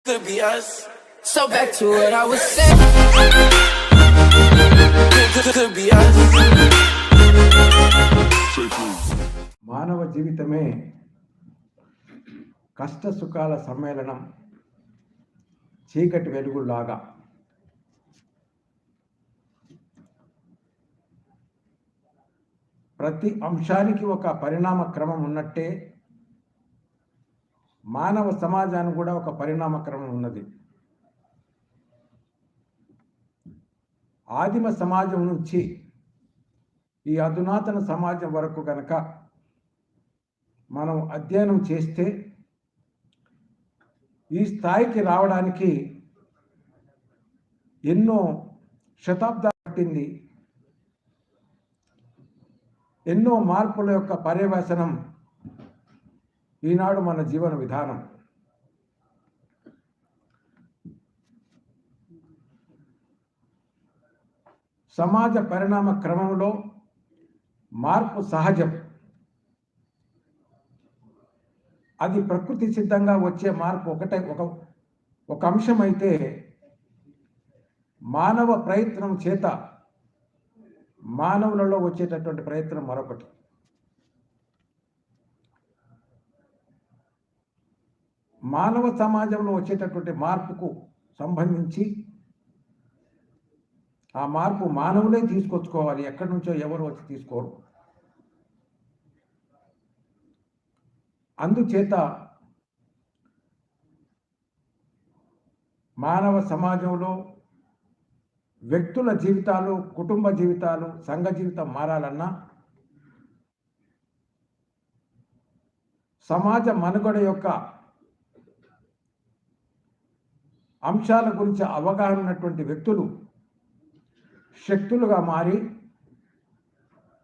Could be us. So back to what I was saying. Could be us. మానవ జీవితమే కష్ట సుఖాల సమ్మేళనం, చీకటి వెలుగులాగా. ప్రతి అంశానికి ఒక పరిణామ క్రమం ఉన్నట్టే మానవ సమాజానికి కూడా ఒక పరిణామ క్రమం ఉన్నది. ఆదిమ సమాజం నుంచి ఈ అధునాతన సమాజం వరకు గనక మనం అధ్యయనం చేస్తే ఈ స్థాయికి రావడానికి ఎన్నో శతాబ్దాలు పట్టింది. ఎన్నో మార్పుల యొక్క పర్యవసనం ఈనాడు మన జీవన విధానం. సమాజ పరిణామ క్రమంలో మార్పు సహజం. అది ప్రకృతి సిద్ధంగా వచ్చే మార్పు ఒక అంశం అయితే, మానవ ప్రయత్నం చేత మానవులలో వచ్చేటటువంటి ప్రయత్నం మరొకటి. మానవ సమాజంలో వచ్చేటటువంటి మార్పుకు సంబంధించి ఆ మార్పు మానవులే తీసుకొచ్చుకోవాలి, ఎక్కడి నుంచో ఎవరు వచ్చి తీసుకోరు. అందుచేత మానవ సమాజంలో వ్యక్తుల జీవితాలు, కుటుంబ జీవితాలు, సంఘ జీవితం మారాలన్నా, సమాజ మనుగడ యొక్క అంశాల గురించి అవగాహన ఉన్నటువంటి వ్యక్తులు శక్తులుగా మారి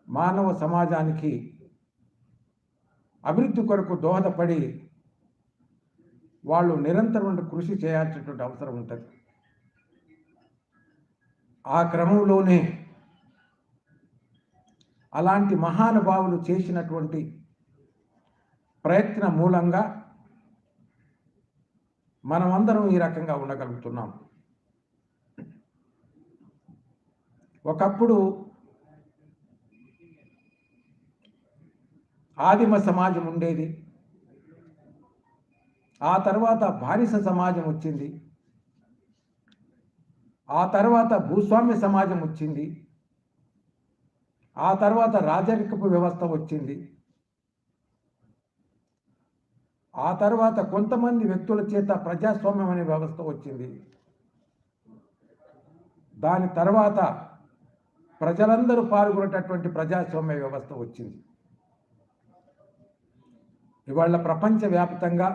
మానవ సమాజానికి అభివృద్ధి కొరకు దోహదపడి వాళ్ళు నిరంతరం కృషి చేయాల్సినటువంటి అవసరం ఉంటుంది. ఆ క్రమంలోనే అలాంటి మహానుభావులు చేసినటువంటి ప్రయత్నం మూలంగా మనమందరం ఈ రకంగా ఉండగలుగుతున్నాం. ఒకప్పుడు ఆదిమ సమాజం ఉండేది, ఆ తర్వాత బానిస సమాజం వచ్చింది, ఆ తర్వాత భూస్వామ్య సమాజం వచ్చింది, ఆ తర్వాత రాజరికపు వ్యవస్థ వచ్చింది, ఆ తర్వాత కొంతమంది వ్యక్తుల చేత ప్రజాస్వామ్యం అనే వ్యవస్థ వచ్చింది, దాని తర్వాత ప్రజలందరూ పాల్గొనేటటువంటి ప్రజాస్వామ్య వ్యవస్థ వచ్చింది. ఇవాళ ప్రపంచవ్యాప్తంగా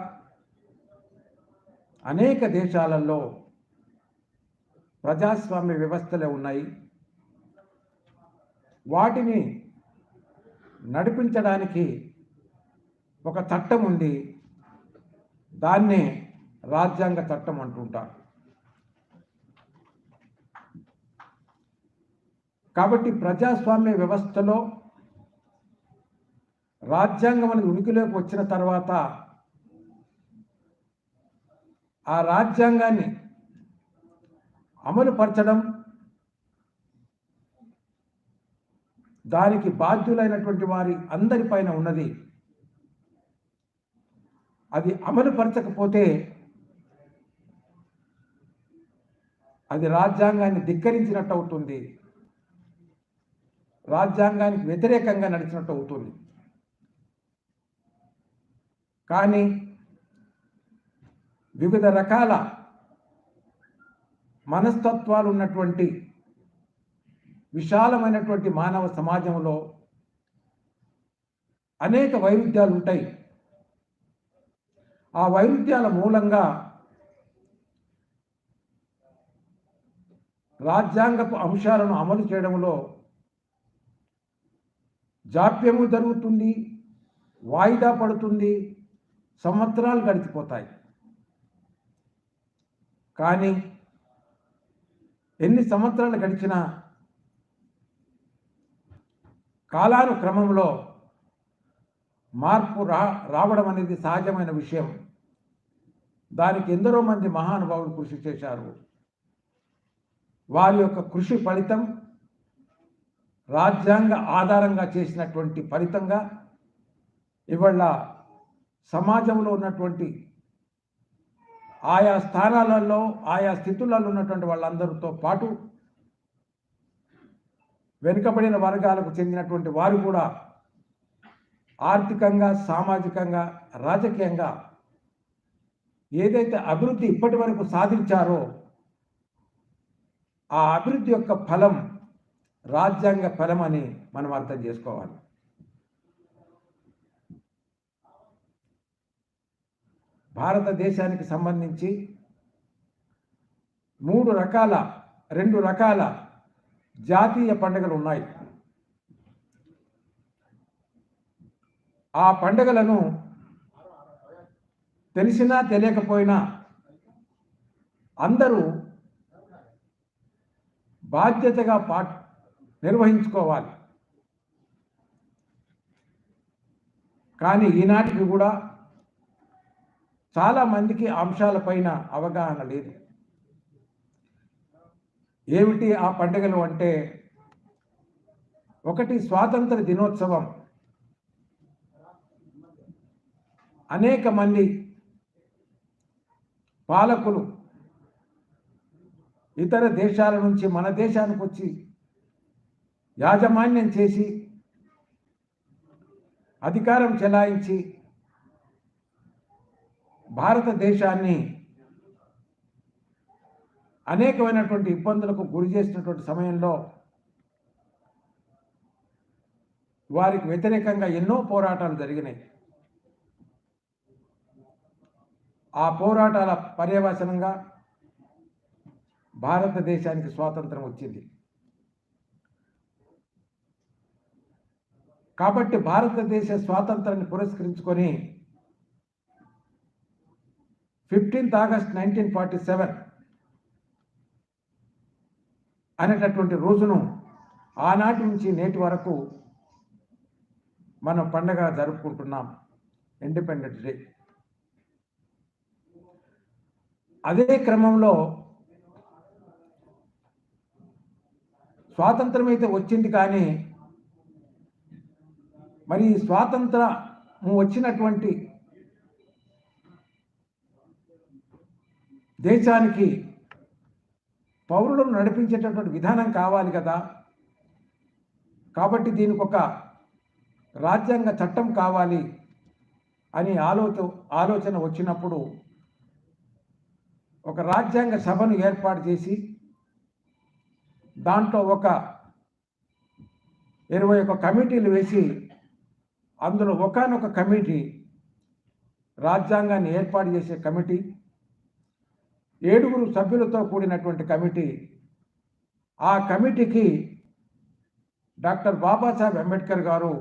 అనేక దేశాలలో ప్రజాస్వామ్య వ్యవస్థలే ఉన్నాయి. వాటిని నడిపించడానికి ఒక చట్టం ఉంది, దాన్నే రాజ్యాంగ చట్టం అంటుంటారు. కాబట్టి ప్రజాస్వామ్య వ్యవస్థలో రాజ్యాంగం అనేది ఉనికిలోకి వచ్చిన తర్వాత ఆ రాజ్యాంగాన్ని అమలుపరచడం, దానికి బాధ్యులైనటువంటి వారి అందరిపైన ఉన్నది. అది అమలుపరచకపోతే అది రాజ్యాంగాన్ని ధిక్కరించినట్టు అవుతుంది, రాజ్యాంగానికి వ్యతిరేకంగా నడిచినట్టు అవుతుంది. కానీ వివిధ రకాల మనస్తత్వాలు ఉన్నటువంటి విశాలమైనటువంటి మానవ సమాజంలో అనేక వైరుధ్యాలు ఉంటాయి. ఆ వైరుధ్యాల మూలంగా రాజ్యాంగపు అంశాలను అమలు చేయడంలో జాప్యము జరుగుతుంది, వాయిదా పడుతుంది, సంవత్సరాలు గడిచిపోతాయి. కానీ ఎన్ని సంవత్సరాలు గడిచినా కాలానుక్రమంలో మార్పు రావడం అనేది సహజమైన విషయం. దానికి ఎందరో మంది మహానుభావులు కృషి చేశారు. వారి యొక్క కృషి ఫలితం, రాజ్యాంగ ఆధారంగా చేసినటువంటి ఫలితంగా ఇవాళ సమాజంలో ఉన్నటువంటి ఆయా స్థానాలలో, ఆయా స్థితులలో ఉన్నటువంటి వాళ్ళందరితో పాటు వెనుకబడిన వర్గాలకు చెందినటువంటి వారు కూడా ఆర్థికంగా, సామాజికంగా, రాజకీయంగా ఏదైతే అభివృద్ధి ఇప్పటి వరకు సాధించారో ఆ అభివృద్ధి యొక్క ఫలం రాజ్యాంగ ఫలం అని మనం అర్థం చేసుకోవాలి. భారతదేశానికి సంబంధించి రెండు రకాల జాతీయ పండుగలు ఉన్నాయి. ఆ పండుగలను తెలిసినా తెలియకపోయినా అందరూ బాధ్యతగా నిర్వహించుకోవాలి. కానీ ఈనాటికి కూడా చాలామందికి అంశాలపైన అవగాహన లేదు. ఏమిటి ఆ పండుగలు అంటే, ఒకటి స్వాతంత్ర దినోత్సవం. అనేక మంది పాలకులు ఇతర దేశాల నుంచి మన దేశానికి వచ్చి యాజమాన్యం చేసి అధికారం చెలాయించి భారతదేశాన్ని అనేకమైనటువంటి ఇబ్బందులకు గురి చేసినటువంటి సమయంలో వారికి వ్యతిరేకంగా ఎన్నో పోరాటాలు జరిగినాయి. ఆ పోరాటాల పర్యవసనంగా భారతదేశానికి స్వాతంత్రం వచ్చింది. కాబట్టి భారతదేశ స్వాతంత్రాన్ని పురస్కరించుకొని 15th August 1947 అనేటటువంటి రోజును ఆనాటి నుంచి నేటి వరకు మనం పండగ జరుపుకుంటున్నాం, ఇండిపెండెన్స్ డే. అదే క్రమంలో స్వాతంత్రం అయితే వచ్చింది, కానీ మరి స్వాతంత్రం వచ్చినటువంటి దేశానికి పౌరులను నడిపించేటటువంటి విధానం కావాలి కదా. కాబట్టి దీనికి ఒక రాజ్యాంగ చట్టం కావాలి అని ఆలోచన వచ్చినప్పుడు ఒక రాజ్యాంగ సభను ఏర్పాటు చేసి దాంట్లో ఒక 21 కమిటీలు వేసి అందులో ఒకానొక కమిటీ, రాజ్యాంగాన్ని ఏర్పాటు చేసే కమిటీ, 7 సభ్యులతో కూడినటువంటి కమిటీ. ఆ కమిటీకి డాక్టర్ బాబాసాహెబ్ అంబేద్కర్ గారు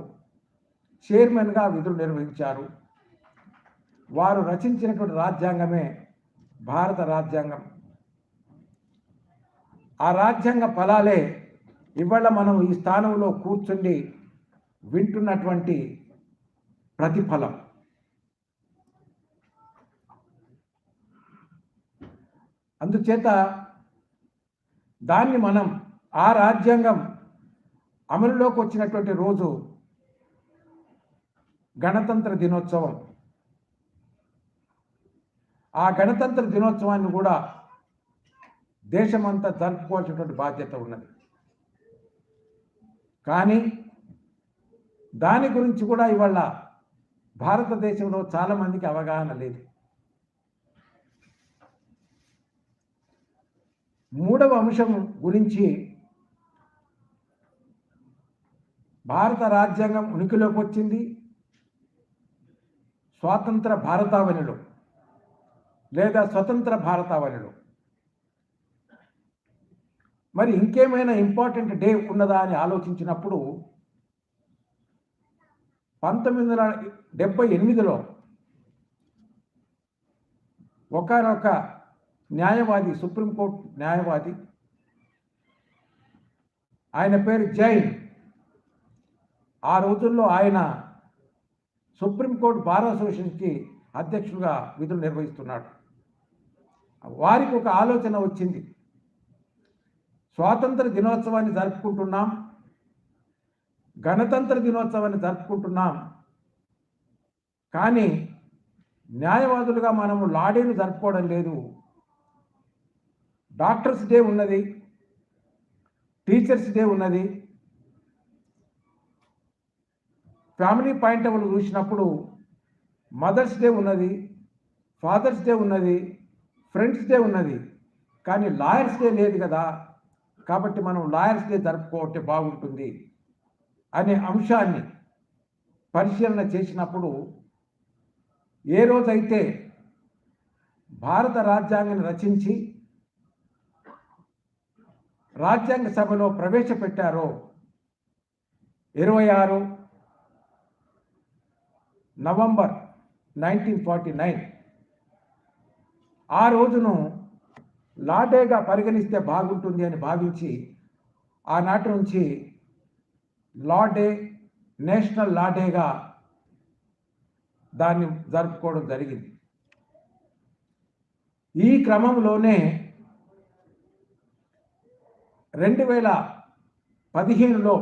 చైర్మన్గా విధులు నిర్వహించారు. వారు రచించినటువంటి రాజ్యాంగమే భారత రాజ్యాంగం. ఆ రాజ్యాంగ ఫలాలే ఇవాళ మనం ఈ స్థానంలో కూర్చుండి వింటున్నటువంటి ప్రతిఫలం. అందుచేత దాన్ని మనం, ఆ రాజ్యాంగం అమలులోకి వచ్చినటువంటి రోజు గణతంత్ర దినోత్సవం. ఆ గణతంత్ర దినోత్సవాన్ని కూడా దేశమంతా జరుపుకోవాల్సినటువంటి బాధ్యత ఉన్నది. కానీ దాని గురించి కూడా ఇవాళ భారతదేశంలో చాలామందికి అవగాహన లేదు. మూడవ అంశం గురించి, భారత రాజ్యాంగం ఉనికిలోకి వచ్చింది స్వాతంత్ర భారతావనిలో లేదా స్వతంత్ర భారతావనిలో. మరి ఇంకేమైనా ఇంపార్టెంట్ డే ఉన్నదా అని ఆలోచించినప్పుడు 1978లో ఒకనొక న్యాయవాది, సుప్రీంకోర్టు న్యాయవాది, ఆయన పేరు జైన్. ఆ రోజుల్లో ఆయన సుప్రీంకోర్టు బార్ అసోసియేషన్కి అధ్యక్షుడిగా విధులు నిర్వహిస్తున్నాడు. వారికి ఒక ఆలోచన వచ్చింది. స్వాతంత్ర దినోత్సవాన్ని జరుపుకుంటున్నాం, గణతంత్ర దినోత్సవాన్ని జరుపుకుంటున్నాం, కానీ న్యాయవాదులుగా మనము లాడేను జరుపుకోవడం లేదు. డాక్టర్స్ డే ఉన్నది, టీచర్స్ డే ఉన్నది. ఫ్యామిలీ పాయింట్ ఆఫ్ వ్యూ చూసినప్పుడు మదర్స్ డే ఉన్నది, ఫాదర్స్ డే ఉన్నది, ఫ్రెండ్స్ డే ఉన్నది, కానీ లాయర్స్ డే లేదు కదా. కాబట్టి మనం లాయర్స్ డే జరుపుకోవటే బాగుంటుంది అనే అంశాన్ని పరిశీలన చేసినప్పుడు, ఏ రోజైతే భారత రాజ్యాంగాన్ని రచించి రాజ్యాంగ సభలో ప్రవేశపెట్టారో 26 నవంబర్ 1949, ఆ రోజును లా డేగా పరిగణిస్తే బాగుంటుంది అని భావించి ఆనాటి నుంచి లా డే, నేషనల్ లా డేగా దాన్ని జరుపుకోవడం జరిగింది. ఈ క్రమంలోనే 2015లో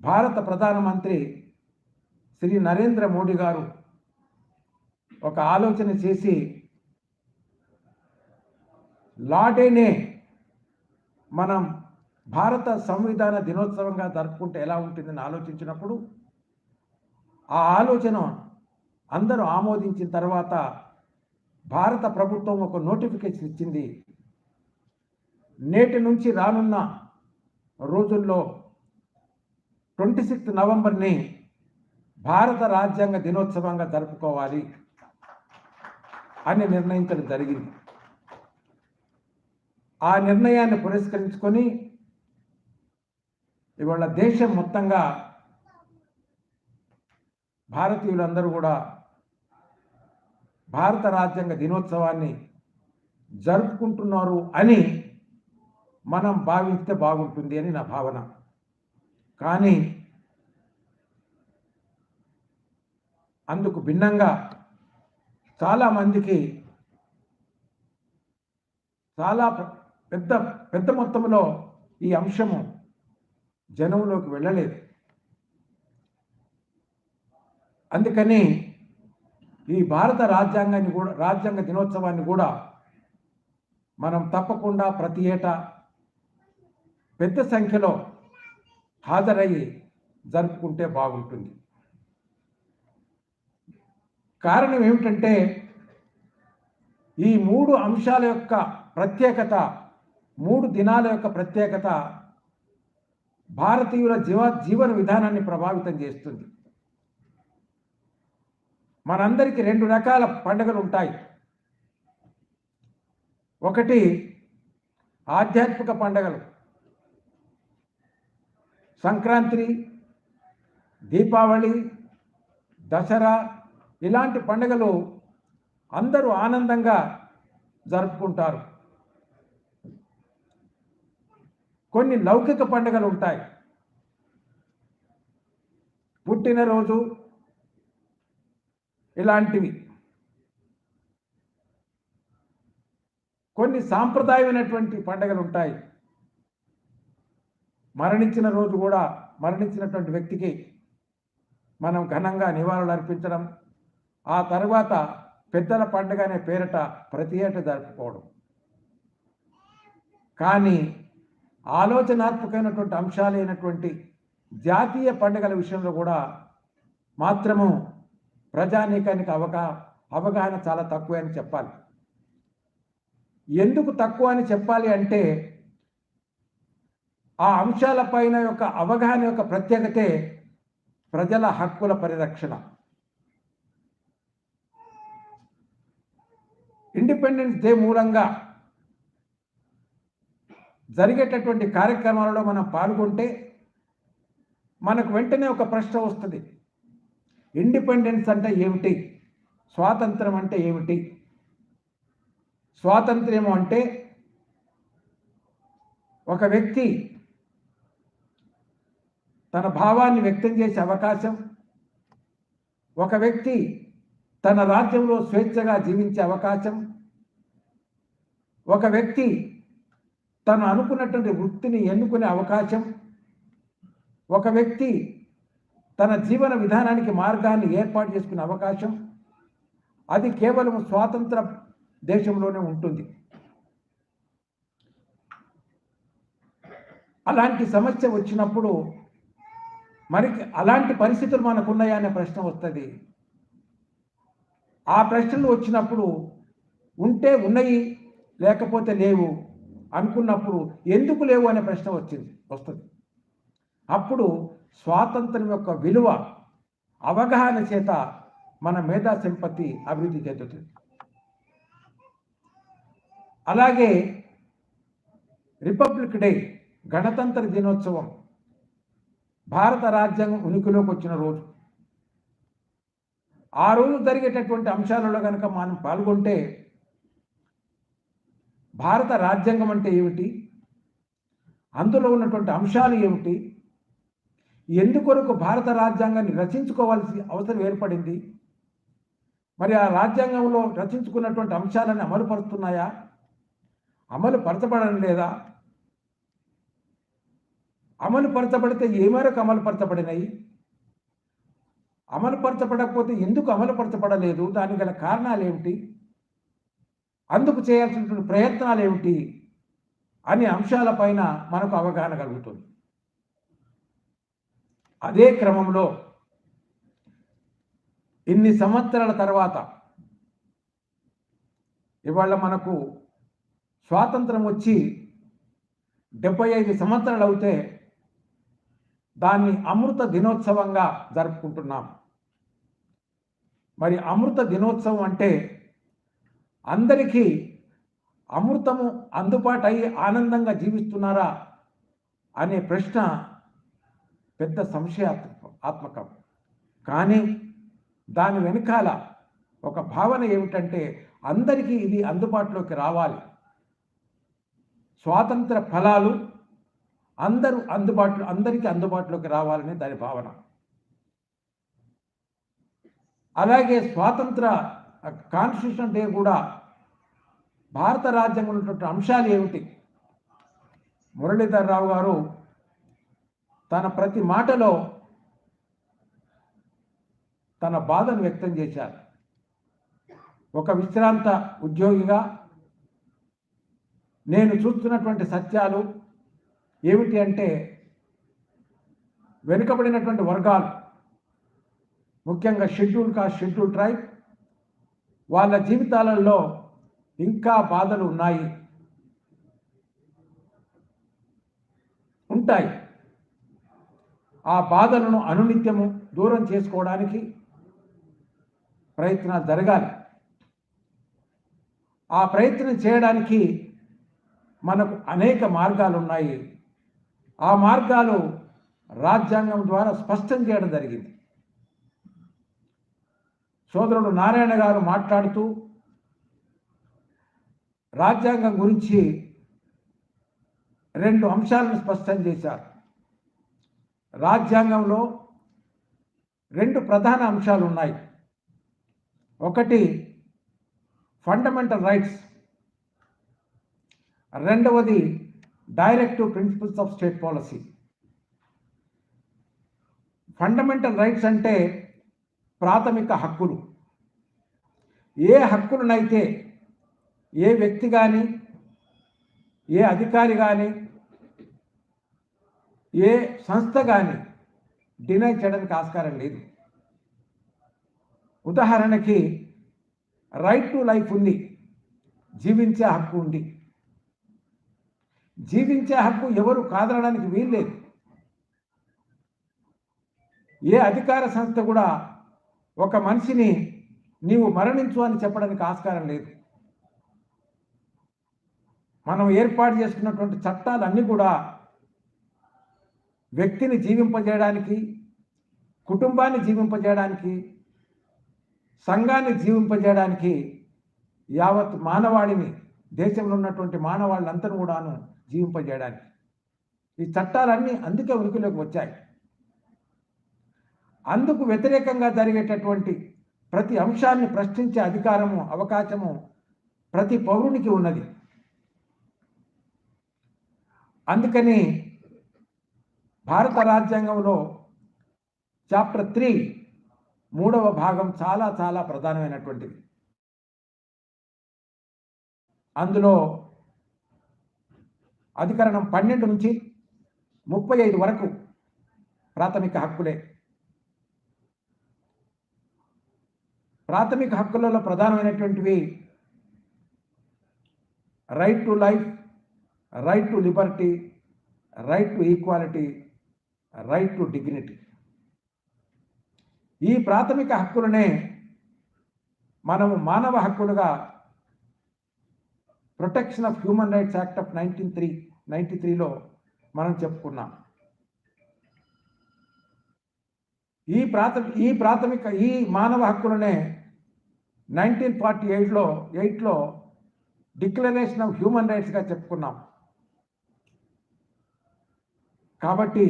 భారత ప్రధానమంత్రి శ్రీ నరేంద్ర మోడీ గారు ఒక ఆలోచన చేసి లా డేనే మనం భారత సంవిధాన దినోత్సవంగా జరుపుకుంటే ఎలా ఉంటుందని ఆలోచించినప్పుడు, ఆ ఆలోచన అందరూ ఆమోదించిన తర్వాత భారత ప్రభుత్వం ఒక నోటిఫికేషన్ ఇచ్చింది. నేటి నుంచి రానున్న రోజుల్లో 26 నవంబర్ని భారత రాజ్యాంగ దినోత్సవంగా జరుపుకోవాలి అని నిర్ణయించడం జరిగింది. ఆ నిర్ణయాన్ని పురస్కరించుకొని ఇవాళ దేశం మొత్తంగా భారతీయులందరూ కూడా భారత రాజ్యాంగ దినోత్సవాన్ని జరుపుకుంటున్నారు అని మనం భావిస్తే బాగుంటుంది అని నా భావన. కానీ అందుకు భిన్నంగా చాలామందికి చాలా పెద్ద మొత్తంలో ఈ అంశము జనంలోకి వెళ్ళలేదు. అందుకని ఈ భారత రాజ్యాంగ దినోత్సవాన్ని కూడా మనం తప్పకుండా ప్రతి ఏటా పెద్ద సంఖ్యలో హాజరయ్యి జరుపుకుంటే బాగుంటుంది. కారణం ఏమిటంటే, ఈ 3 అంశాల యొక్క ప్రత్యేకత, 3 దినాల యొక్క ప్రత్యేకత భారతీయుల జీవన విధానాన్ని ప్రభావితం చేస్తుంది. మనందరికీ 2 రకాల పండుగలు ఉంటాయి. ఒకటి ఆధ్యాత్మిక పండుగలు, సంక్రాంతి, దీపావళి, దసరా, ఇలాంటి పండుగలు అందరూ ఆనందంగా జరుపుకుంటారు. కొన్ని లౌకిక పండుగలు ఉంటాయి. పుట్టినరోజు ఇలాంటివి. కొన్ని సాంప్రదాయమైనటువంటి పండుగలు ఉంటాయి. మరణించిన రోజు కూడా మరణించినటువంటి వ్యక్తికి మనం ఘనంగా నివాళులు అర్పించడం, ఆ తర్వాత పెద్దల పండుగ అనే పేరిట ప్రతి ఏటా జరుపుకోవడం. కానీ ఆలోచనాత్మకమైనటువంటి అంశాలైనటువంటి జాతీయ పండుగల విషయంలో కూడా మాత్రము ప్రజానీకానికి అవగాహన చాలా తక్కువ అని చెప్పాలి. ఎందుకు తక్కువ అని చెప్పాలి అంటే, ఆ అంశాలపైన యొక్క అవగాహన యొక్క ప్రత్యేకతే ప్రజల హక్కుల పరిరక్షణ. ఇండిపెండెన్స్ డే మూలంగా జరిగేటటువంటి కార్యక్రమాలలో మనం పాల్గొంటే మనకు వెంటనే ఒక ప్రశ్న వస్తుంది. ఇండిపెండెన్స్ అంటే ఏమిటి? స్వాతంత్రం అంటే ఏమిటి? స్వాతంత్ర్యము అంటే ఒక వ్యక్తి తన భావాన్ని వ్యక్తం చేసే అవకాశం, ఒక వ్యక్తి తన రాజ్యంలో స్వేచ్ఛగా జీవించే అవకాశం, ఒక వ్యక్తి తను అనుకున్నటువంటి వృత్తిని ఎన్నుకునే అవకాశం, ఒక వ్యక్తి తన జీవన విధానానికి మార్గాన్ని ఏర్పాటు చేసుకునే అవకాశం, అది కేవలం స్వాతంత్ర దేశంలోనే ఉంటుంది. అలాంటి సమస్య వచ్చినప్పుడు మరి అలాంటి పరిస్థితులు మనకున్నాయా అనే ప్రశ్న వస్తుంది. ఆ ప్రశ్నలు వచ్చినప్పుడు ఉంటే ఉన్నాయి, లేకపోతే లేవు అనుకున్నప్పుడు ఎందుకు లేవు అనే ప్రశ్న వస్తుంది. అప్పుడు స్వాతంత్రం యొక్క విలువ అవగాహన చేత మన మేధా సంపత్తి అభివృద్ధి చెందుతుంది. అలాగే రిపబ్లిక్ డే, గణతంత్ర దినోత్సవం భారత రాజ్యాంగం ఉనికిలోకి వచ్చిన రోజు. ఆ రోజు జరిగేటటువంటి అంశాలలో కనుక మనం పాల్గొంటే భారత రాజ్యాంగం అంటే ఏమిటి, అందులో ఉన్నటువంటి అంశాలు ఏమిటి, ఎందుకొరకు భారత రాజ్యాంగాన్ని రచించుకోవాల్సిన అవసరం ఏర్పడింది, మరి ఆ రాజ్యాంగంలో రచించుకున్నటువంటి అంశాలను అమలుపరుస్తున్నాయా, అమలు పరచబడడం లేదా, అమలు పరచబడితే ఏ మేరకు అమలు పరచబడినాయి, అమలు పరచబడకపోతే ఎందుకు అమలు పరచబడలేదు, దానికి గల కారణాలు ఏమిటి, అందుకు చేయాల్సినటువంటి ప్రయత్నాలు ఏమిటి అనే అంశాలపైన మనకు అవగాహన కలుగుతుంది. అదే క్రమంలో ఇన్ని సంవత్సరాల తర్వాత ఇవాళ మనకు స్వాతంత్రం వచ్చి 75 సంవత్సరాలు అవుతే దాన్ని అమృత దినోత్సవంగా జరుపుకుంటున్నాం. మరి అమృత దినోత్సవం అంటే అందరికీ అమృతము అందుబాటు అయ్యి ఆనందంగా జీవిస్తున్నారా అనే ప్రశ్న పెద్ద సంశయాత్మకం. కానీ దాని వెనకాల ఒక భావన ఏమిటంటే అందరికీ ఇది అందుబాటులోకి రావాలి, స్వాతంత్ర ఫలాలు అందరికీ అందుబాటులోకి రావాలని దాని భావన. అలాగే స్వాతంత్ర కాన్స్టిట్యూషన్ డే కూడా భారత రాజ్యాంగంలో ఉన్నటువంటి అంశాలు ఏమిటి, మురళీధర్ రావు గారు తన ప్రతి మాటలో తన బాధను వ్యక్తం చేశారు. ఒక విశ్రాంత ఉద్యోగిగా నేను చూస్తున్నటువంటి సత్యాలు ఏమిటి అంటే వెనుకబడినటువంటి వర్గాలు, ముఖ్యంగా షెడ్యూల్ కాస్ట్, షెడ్యూల్ ట్రైబ్ వాళ్ళ జీవితాలలో ఇంకా బాధలు ఉంటాయి. ఆ బాధలను అనునిత్యము దూరం చేసుకోవడానికి ప్రయత్నాలు జరగాలి. ఆ ప్రయత్నం చేయడానికి మనకు అనేక మార్గాలు ఉన్నాయి. ఆ మార్గాలు రాజ్యాంగం ద్వారా స్పష్టం చేయడం జరిగింది. సోదరుడు నారాయణ గారు మాట్లాడుతూ రాజ్యాంగం గురించి 2 అంశాలను స్పష్టం చేశారు. రాజ్యాంగంలో 2 ప్రధాన అంశాలు ఉన్నాయి. ఒకటి ఫండమెంటల్ రైట్స్, రెండవది directive principles of state policy. Fundamental rights అంటే ప్రాథమిక హక్కులు. ఏ హక్కులనైతే ఏ వ్యక్తి కానీ, ఏ అధికారి కానీ, ఏ సంస్థ కానీ డినై చేయడానికి ఆస్కారం లేదు. ఉదాహరణకి రైట్ టు లైఫ్ ఉంది, జీవించే హక్కు ఉంది. జీవించే హక్కు ఎవరు కాదనడానికి వీల్లేదు. ఏ అధికార సంస్థ కూడా ఒక మనిషిని నీవు మరణించు అని చెప్పడానికి ఆస్కారం లేదు. మనం ఏర్పాటు చేసుకున్నటువంటి చట్టాలన్నీ కూడా వ్యక్తిని జీవింపజేయడానికి, కుటుంబాన్ని జీవింపజేయడానికి, సంఘాన్ని జీవింపజేయడానికి, యావత్ మానవాళిని, దేశంలో ఉన్నటువంటి మానవాళ్ళందరూ కూడాను జీవింపజేయడానికి ఈ చట్టాలన్నీ అందుకే ఉనికిలోకి వచ్చాయి. అందుకు వ్యతిరేకంగా జరిగేటటువంటి ప్రతి అంశాన్ని ప్రశ్నించే అధికారము, అవకాశము ప్రతి పౌరునికి ఉన్నది. అందుకని భారత రాజ్యాంగంలో చాప్టర్ 3 3వ భాగం చాలా చాలా ప్రధానమైనటువంటిది. అందులో అధికరణం 12 నుంచి 35 వరకు ప్రాథమిక హక్కులే. ప్రాథమిక హక్కులలో ప్రధానమైనటువంటివి right to life, right to liberty, right to equality, right to dignity. ఈ ప్రాథమిక హక్కులనే మనము మానవ హక్కులుగా protection of human rights act of 1993లో మనం చెప్పుకున్నాం. ఈ మానవ హక్కులనే 1948లో డిక్లరేషన్ ఆఫ్ హ్యూమన్ రైట్స్గా చెప్పుకున్నాం. కాబట్టి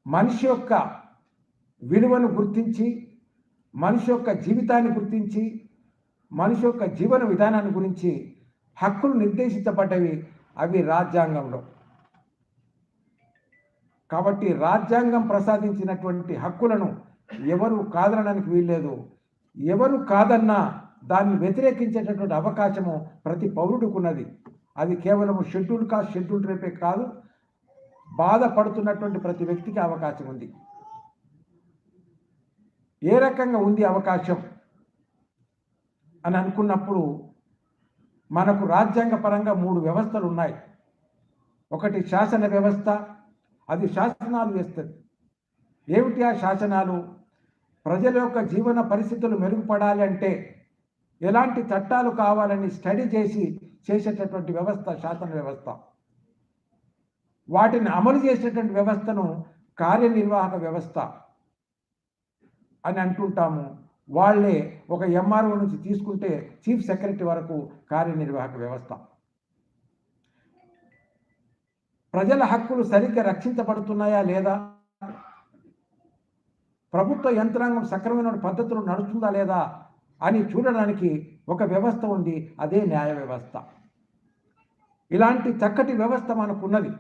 మనిషి యొక్క విలువను గుర్తించి, మనిషి యొక్క జీవితాన్ని గుర్తించి, మనిషి యొక్క జీవన విధానాన్ని గురించి హక్కులు నిర్దేశించబడ్డవి, అవి రాజ్యాంగంలో. కాబట్టి రాజ్యాంగం ప్రసాదించినటువంటి హక్కులను ఎవరు కాదనడానికి వీల్లేదు. ఎవరు కాదన్నా దాన్ని వ్యతిరేకించేటటువంటి అవకాశము ప్రతి పౌరుడికి ఉన్నది. అది కేవలం షెడ్యూల్ కాస్ట్, షెడ్యూల్ రేపే కాదు, బాధపడుతున్నటువంటి ప్రతి వ్యక్తికి అవకాశం ఉంది. ఏ రకంగా ఉంది అవకాశం అని అనుకున్నప్పుడు మనకు రాజ్యాంగ పరంగా 3 వ్యవస్థలు ఉన్నాయి. ఒకటి శాసన వ్యవస్థ, అది శాసనాలు వేస్తుంది. ఏమిటి ఆ శాసనాలు? ప్రజల యొక్క జీవన పరిస్థితులు మెరుగుపడాలి అంటే ఎలాంటి చట్టాలు కావాలని స్టడీ చేసేటటువంటి వ్యవస్థ శాసన వ్యవస్థ. వాటిని అమలు చేసేటువంటి వ్యవస్థను కార్యనిర్వాహక వ్యవస్థ అని అంటుంటాము. వాళ్ళే ఒక ఎంఆర్ఓ నుంచి తీసుకుంటే చీఫ్ సెక్రటరీ వరకు కార్యనిర్వాహక వ్యవస్థ. ప్రజల హక్కులు సరిగ్గా రక్షించబడుతున్నాయా లేదా, ప్రభుత్వ యంత్రాంగం సక్రమమైన పద్ధతులు నడుస్తుందా లేదా అని చూడడానికి ఒక వ్యవస్థ ఉంది, అదే న్యాయ వ్యవస్థ. ఇలాంటి చక్కటి వ్యవస్థ మనకున్నది.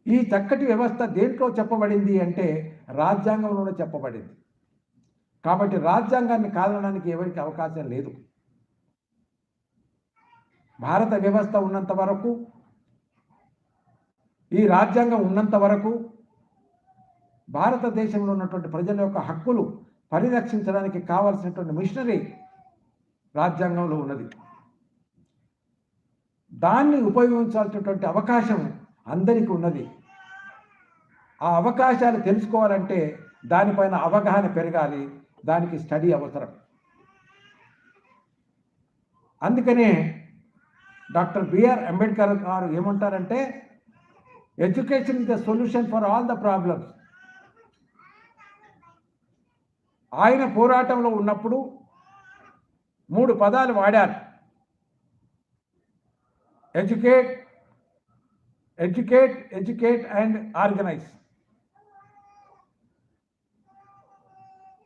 ఈ చక్కటి వ్యవస్థ దేంట్లో చెప్పబడింది అంటే రాజ్యాంగంలోనే చెప్పబడింది. కాబట్టి రాజ్యాంగాన్ని కాదనడానికి ఎవరికి అవకాశం లేదు. భారత వ్యవస్థ ఉన్నంత వరకు, ఈ రాజ్యాంగం ఉన్నంత వరకు భారతదేశంలో ఉన్నటువంటి ప్రజల యొక్క హక్కులు పరిరక్షించడానికి కావాల్సినటువంటి మిషనరీ రాజ్యాంగంలో ఉన్నది. దాన్ని ఉపయోగించాల్సినటువంటి అవకాశం అందరికీ ఉన్నది. ఆ అవకాశాలు తెలుసుకోవాలంటే దానిపైన అవగాహన పెరగాలి, దానికి స్టడీ అవసరం. అందుకనే డాక్టర్ బిఆర్ అంబేద్కర్ గారు ఏమంటారంటే, education is the solution for all the problems. ఆయన పోరాటంలో ఉన్నప్పుడు 3 పదాలు వాడారు: educate, educate, educate and organise.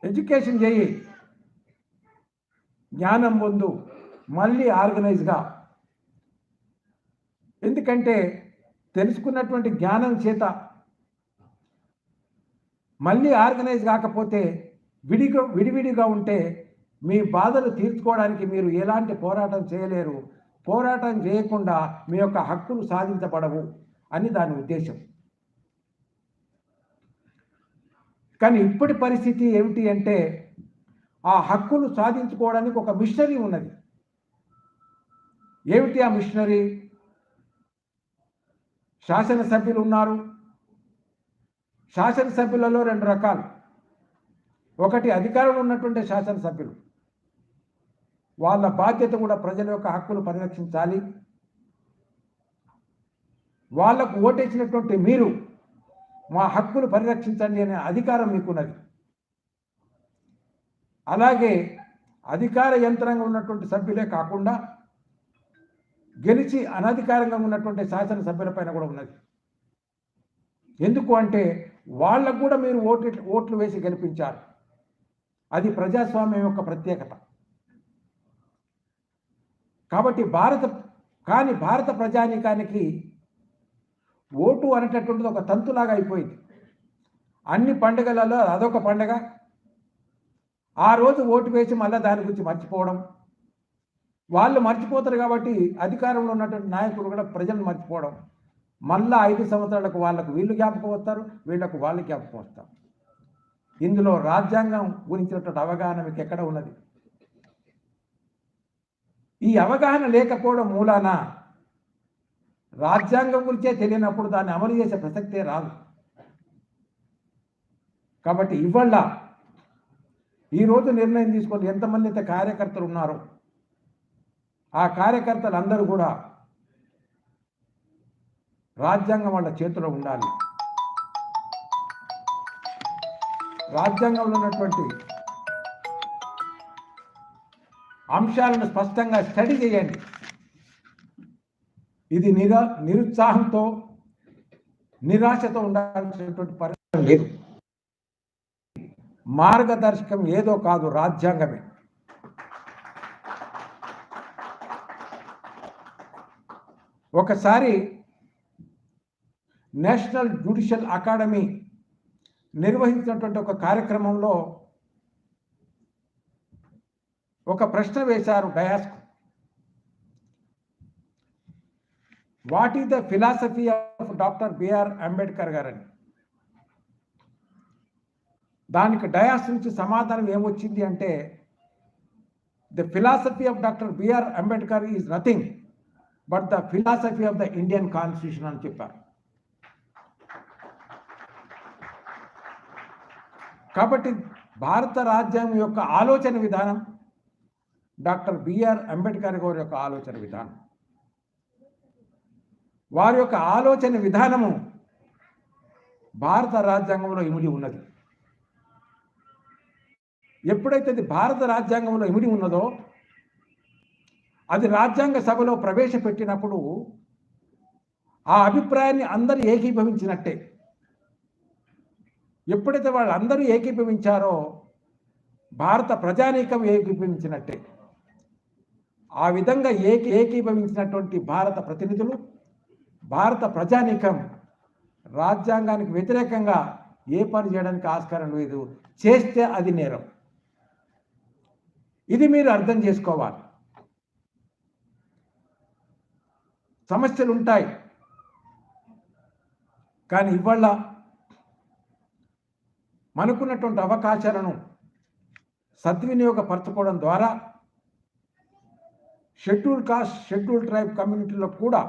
Education చేయి, జ్ఞానం పొందు, మళ్ళీ ఆర్గనైజ్గా. ఎందుకంటే తెలుసుకున్నటువంటి జ్ఞానం చేత మళ్ళీ ఆర్గనైజ్ కాకపోతే, విడివిడిగా ఉంటే మీ బాధలు తీర్చుకోవడానికి మీరు ఎలాంటి పోరాటం చేయలేరు. పోరాటం చేయకుండా మీ యొక్క హక్కులు సాధించబడవు అని దాని ఉద్దేశం. కానీ ఇప్పటి పరిస్థితి ఏమిటి అంటే, ఆ హక్కులు సాధించుకోవడానికి ఒక మిషనరీ ఉన్నది. ఏమిటి ఆ మిషనరీ? శాసనసభ్యులు ఉన్నారు. శాసనసభ్యులలో 2 రకాలు. ఒకటి అధికారంలో ఉన్నటువంటి శాసనసభ్యులు, వాళ్ళ బాధ్యత కూడా ప్రజల యొక్క హక్కులు పరిరక్షించాలి. వాళ్లకు ఓటేసినటువంటి మీరు మా హక్కులు పరిరక్షించండి అనే అధికారం మీకున్నది. అలాగే అధికార యంత్రాంగం ఉన్నటువంటి సభ్యులే కాకుండా గెలిచి అనధికారంగా ఉన్నటువంటి శాసనసభ్యులపైన కూడా ఉన్నది. ఎందుకు అంటే వాళ్ళకు కూడా మీరు ఓట్లు వేసి గెలిపించారు. అది ప్రజాస్వామ్యం యొక్క ప్రత్యేకత. కాబట్టి భారత ప్రజానీకానికి ఓటు అనేటటువంటిది ఒక తంతులాగా అయిపోయింది. అన్ని పండుగలలో అదొక పండుగ. ఆ రోజు ఓటు వేసి మళ్ళీ దాని గురించి మర్చిపోవడం. వాళ్ళు మర్చిపోతారు కాబట్టి అధికారంలో ఉన్నటువంటి నాయకులు కూడా ప్రజలను మర్చిపోవడం. మళ్ళా 5 సంవత్సరాలకు వాళ్ళకు వీళ్ళు జ్ఞాపకం వస్తారు, వీళ్లకు వాళ్ళు జ్ఞాపకం వస్తారు. ఇందులో రాజ్యాంగం గురించినటువంటి అవగాహన మీకు ఎక్కడ ఉన్నది? ఈ అవగాహన లేకపోవడం మూలాన రాజ్యాంగం గురించే తెలియనప్పుడు దాన్ని అమలు చేసే ప్రసక్తే రాదు. కాబట్టి ఇవాళ ఈరోజు నిర్ణయం తీసుకొని ఎంతమంది అయితే కార్యకర్తలు ఉన్నారో ఆ కార్యకర్తలందరూ కూడా రాజ్యాంగం వాళ్ళ చేతిలో ఉండాలి. రాజ్యాంగంలో ఉన్నటువంటి అంశాలను స్పష్టంగా స్టడీ చేయండి. ఇది నిరుత్సాహంతో నిరాశతో ఉండాల్సినటువంటి పరిస్థితి లేదు. మార్గదర్శకం ఏదో కాదు, రాజ్యాంగమే. ఒకసారి నేషనల్ జ్యుడిషియల్ అకాడమీ నిర్వహించినటువంటి ఒక కార్యక్రమంలో ఒక ప్రశ్న వేశారు డయాస్కు. What is the philosophy of doctor B R Ambedkar గారని. దానికి డయాస్ నుంచి సమాధానం ఏమొచ్చింది అంటే, the philosophy of doctor B R Ambedkar is nothing but the philosophy of the Indian constitution అని చెప్పారు. కాబట్టి భారత రాజ్యాంగం యొక్క ఆలోచన విధానం డాక్టర్ బిఆర్ అంబేద్కర్ గారి యొక్క ఆలోచన విధానం. వారి యొక్క ఆలోచన విధానము భారత రాజ్యాంగంలో ఇమిడి ఉన్నది. ఎప్పుడైతే అది భారత రాజ్యాంగంలో ఇమిడి ఉన్నదో అది రాజ్యాంగ సభలో ప్రవేశపెట్టినప్పుడు ఆ అభిప్రాయాన్ని అందరూ ఏకీభవించినట్టే. ఎప్పుడైతే వాళ్ళందరూ ఏకీభవించారో భారత ప్రజానీకం ఏకీభవించినట్టే. ఆ విధంగా ఏకీభవించినటువంటి భారత ప్రతినిధులు, భారత ప్రజానీకం రాజ్యాంగానికి వ్యతిరేకంగా ఏ పని చేయడానికి ఆస్కారం లేదు. చేస్తే అది నేరం. ఇది మీరు అర్థం చేసుకోవాలి. సమస్యలు ఉంటాయి, కానీ ఇవాళ మనకున్నటువంటి అవకాశాలను సద్వినియోగపరచుకోవడం ద్వారా షెడ్యూల్ కాస్ట్, షెడ్యూల్ ట్రైబ్ కమ్యూనిటీలో కూడా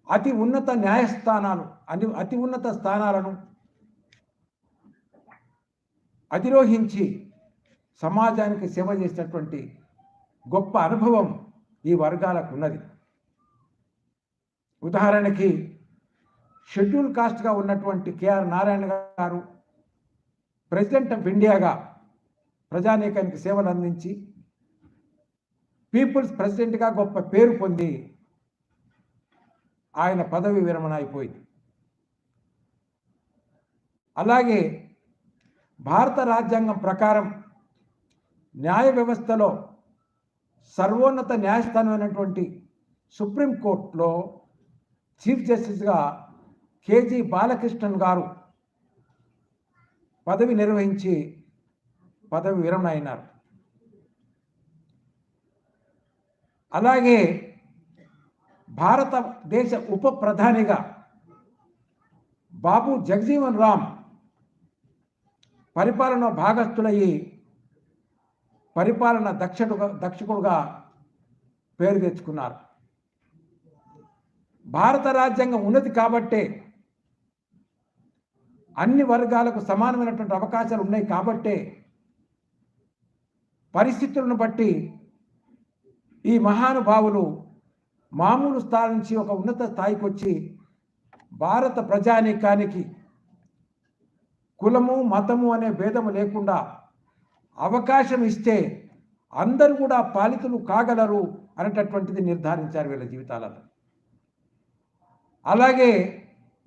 అతి ఉన్నత న్యాయస్థానాలు, అతి ఉన్నత స్థానాలను అధిరోహించి సమాజానికి సేవ చేసినటువంటి గొప్ప అనుభవం ఈ వర్గాలకు ఉన్నది. ఉదాహరణకి షెడ్యూల్ కాస్ట్గా ఉన్నటువంటి కేఆర్ నారాయణ గారు ప్రెసిడెంట్ ఆఫ్ ఇండియాగా ప్రజానీకానికి సేవలు అందించి పీపుల్స్ ప్రెసిడెంట్గా గొప్ప పేరు పొంది ఆయన పదవి విరమణ అయిపోయింది. అలాగే భారత రాజ్యాంగం ప్రకారం న్యాయ వ్యవస్థలో సర్వోన్నత న్యాయస్థానమైనటువంటి సుప్రీంకోర్టులో చీఫ్ జస్టిస్గా కేజీ బాలకృష్ణన్ గారు పదవి నిర్వహించి పదవి విరమణ అయినారు. అలాగే భారతదేశ ఉప ప్రధానిగా బాబు జగజీవన్ రామ్ పరిపాలన భాగస్థులయ్యి పరిపాలన దక్షకుడుగా పేరు తెచ్చుకున్నారు. భారత రాజ్యాంగం ఉన్నది కాబట్టే, అన్ని వర్గాలకు సమానమైనటువంటి అవకాశాలు ఉన్నాయి కాబట్టే, పరిస్థితులను బట్టి ఈ మహానుభావులు మామూలు స్థాయి నుంచి ఒక ఉన్నత స్థాయికి వచ్చి భారత ప్రజానీకానికి కులము మతము అనే భేదము లేకుండా అవకాశం ఇస్తే అందరూ కూడా పాలితులు కాగలరు అనేటటువంటిది నిర్ధారించారు వీళ్ళ జీవితాలలో. అలాగే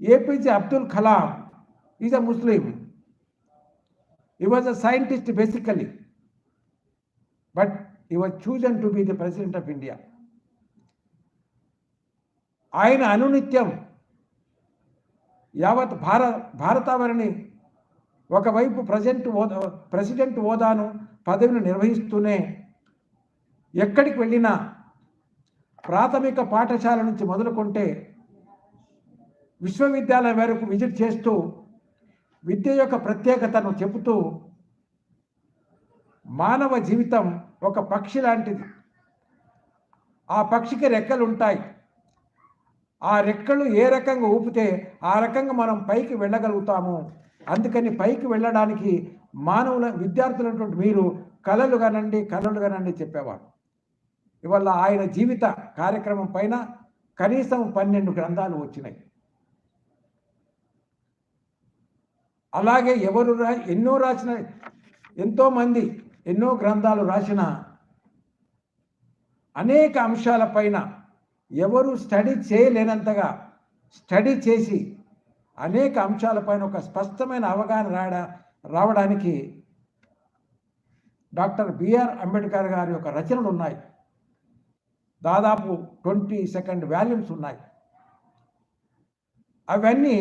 APJ Abdul Kalam is a Muslim. He was a scientist basically, but he was chosen to be the President of India. ఆయన అనునిత్యం యావత్ భారతావరిని ఒకవైపు ప్రెసిడెంట్ హోదాను పదవిని నిర్వహిస్తూనే ఎక్కడికి వెళ్ళినా ప్రాథమిక పాఠశాల నుంచి మొదలుకుంటే విశ్వవిద్యాలయం వరకు విజిట్ చేస్తూ విద్య యొక్క ప్రత్యేకతను చెబుతూ మానవ జీవితం ఒక పక్షి లాంటిది. ఆ పక్షికి రెక్కలు ఉంటాయి. ఆ రెక్కలు ఏ రకంగా ఊపితే ఆ రకంగా మనం పైకి వెళ్ళగలుగుతాము. అందుకని పైకి వెళ్ళడానికి విద్యార్థులైనటువంటి మీరు కలలు కనండి చెప్పేవారు. ఇవాళ ఆయన జీవిత కార్యక్రమం పైన కనీసం 12 గ్రంథాలు వచ్చినాయి. అలాగే ఎంతోమంది ఎన్నో గ్రంథాలు రాసిన అనేక అంశాలపైన ఎవరు స్టడీ చేయలేనంతగా స్టడీ చేసి అనేక అంశాలపైన ఒక స్పష్టమైన అవగాహన రావడానికి డాక్టర్ బిఆర్ అంబేద్కర్ గారి యొక్క రచనలు ఉన్నాయి. దాదాపు 22 వాల్యూమ్స్ ఉన్నాయి. అవన్నీ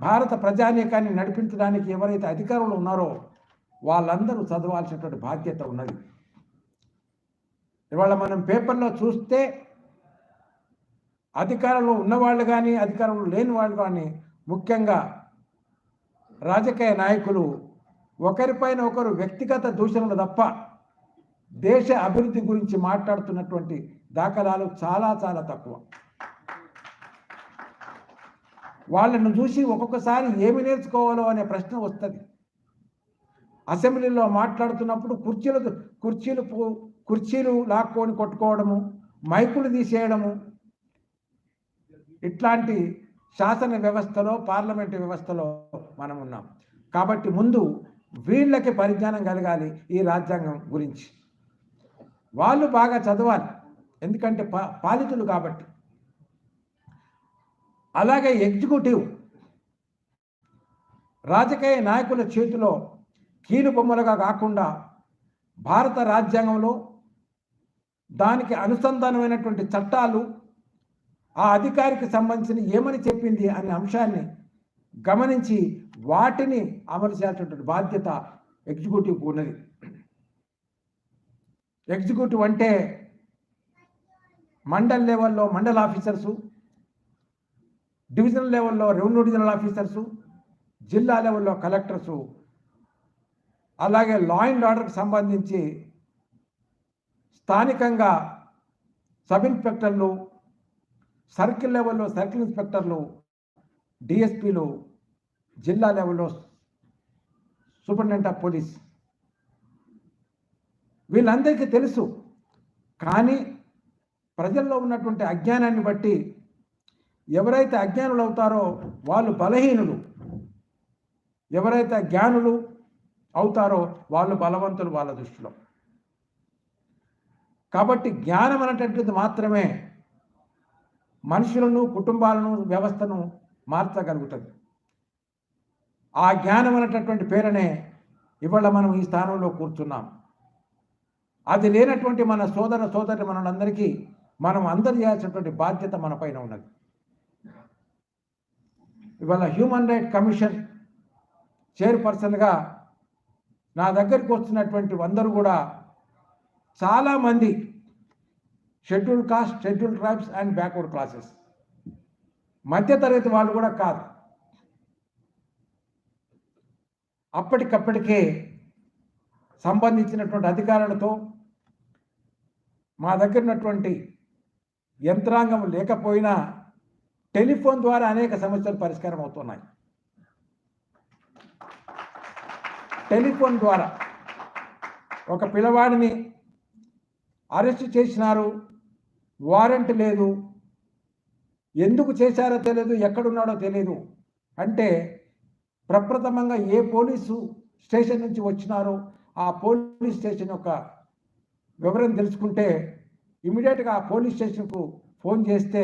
భారత ప్రజానీకాన్ని నడిపించడానికి ఎవరైతే అధికారులు ఉన్నారో వాళ్ళందరూ చదవాల్సినటువంటి బాధ్యత ఉన్నది. ఇవాళ మనం పేపర్లో చూస్తే అధికారంలో ఉన్నవాళ్ళు కానీ అధికారంలో లేని వాళ్ళు కానీ ముఖ్యంగా రాజకీయ నాయకులు ఒకరిపైన ఒకరు వ్యక్తిగత దూషణలు తప్ప దేశ అభివృద్ధి గురించి మాట్లాడుతున్నటువంటి దాఖలాలు చాలా చాలా తక్కువ. వాళ్ళను చూసి ఒక్కొక్కసారి ఏమి నేర్చుకోవాలో అనే ప్రశ్న వస్తుంది. అసెంబ్లీలో మాట్లాడుతున్నప్పుడు కుర్చీలు లాక్కొని కొట్టుకోవడము, మైకులు తీసేయడము, ఇట్లాంటి శాసన వ్యవస్థలో పార్లమెంటు వ్యవస్థలో మనం ఉన్నాం. కాబట్టి ముందు వీళ్ళకి పరిజ్ఞానం కలగాలి ఈ రాజ్యాంగం గురించి. వాళ్ళు బాగా చదవాలి, ఎందుకంటే పాలితులు కాబట్టి. అలాగే ఎగ్జిక్యూటివ్ రాజకీయ నాయకుల చేతిలో కీలుబొమ్మలుగా కాకుండా భారత రాజ్యాంగంలో దానికి అనుసంధానమైనటువంటి చట్టాలు ఆ అధికారికి సంబంధించిన ఏమని చెప్పింది అనే అంశాన్ని గమనించి వాటిని అమలు చేయాల్సినటువంటి బాధ్యత ఎగ్జిక్యూటివ్కి ఉన్నది. ఎగ్జిక్యూటివ్ అంటే మండల్ లెవెల్లో మండల్ ఆఫీసర్సు, డివిజనల్ లెవెల్లో రెవెన్యూ డివిజనల్ ఆఫీసర్సు, జిల్లా లెవెల్లో కలెక్టర్సు, అలాగే లా అండ్ ఆర్డర్కి సంబంధించి స్థానికంగా సబ్ ఇన్స్పెక్టర్లు, సర్కిల్ లెవెల్లో సర్కిల్ ఇన్స్పెక్టర్లు, డిఎస్పీలు, జిల్లా లెవెల్లో సూపరింటెండెంట్ ఆఫ్ పోలీస్. వీళ్ళందరికీ తెలుసు. కానీ ప్రజల్లో ఉన్నటువంటి అజ్ఞానాన్ని బట్టి ఎవరైతే అజ్ఞానులు అవుతారో వాళ్ళు బలహీనులు, ఎవరైతే జ్ఞానులు అవుతారో వాళ్ళు బలవంతులు వాళ్ళ దృష్టిలో. కాబట్టి జ్ఞానం అనేటటువంటిది మాత్రమే మనుషులను, కుటుంబాలను, వ్యవస్థను మార్చగలుగుతుంది. ఆ జ్ఞానం అనేటటువంటి పేరునే ఇవాళ మనం ఈ స్థానంలో కూర్చున్నాం. అది లేనటువంటి మన సోదరి మనందరికీ మనం అందజేయాల్సినటువంటి బాధ్యత మన పైన ఉన్నది. ఇవాళ హ్యూమన్ రైట్ కమిషన్ చైర్పర్సన్గా నా దగ్గరికి వస్తున్నటువంటి అందరూ కూడా చాలామంది scheduled cost, scheduled tribes and backward classes, మధ్యతరగతి వాళ్ళు కూడా కాదు. అప్పటికప్పటికే సంబంధించినటువంటి అధికారులతో మా దగ్గర ఉన్నటువంటి యంత్రాంగం లేకపోయినా టెలిఫోన్ ద్వారా అనేక సమస్యలు పరిష్కారం అవుతున్నాయి. టెలిఫోన్ ద్వారా ఒక పిల్లవాడిని అరెస్ట్ చేసినారు, వారెంట్ లేదు, ఎందుకు చేశారో తెలియదు, ఎక్కడున్నాడో తెలియదు అంటే ప్రప్రథమంగా ఏ పోలీసు స్టేషన్ నుంచి వచ్చినారో ఆ పోలీస్ స్టేషన్ యొక్క వివరం తెలుసుకుంటే ఇమీడియట్గా ఆ పోలీస్ స్టేషన్కు ఫోన్ చేస్తే,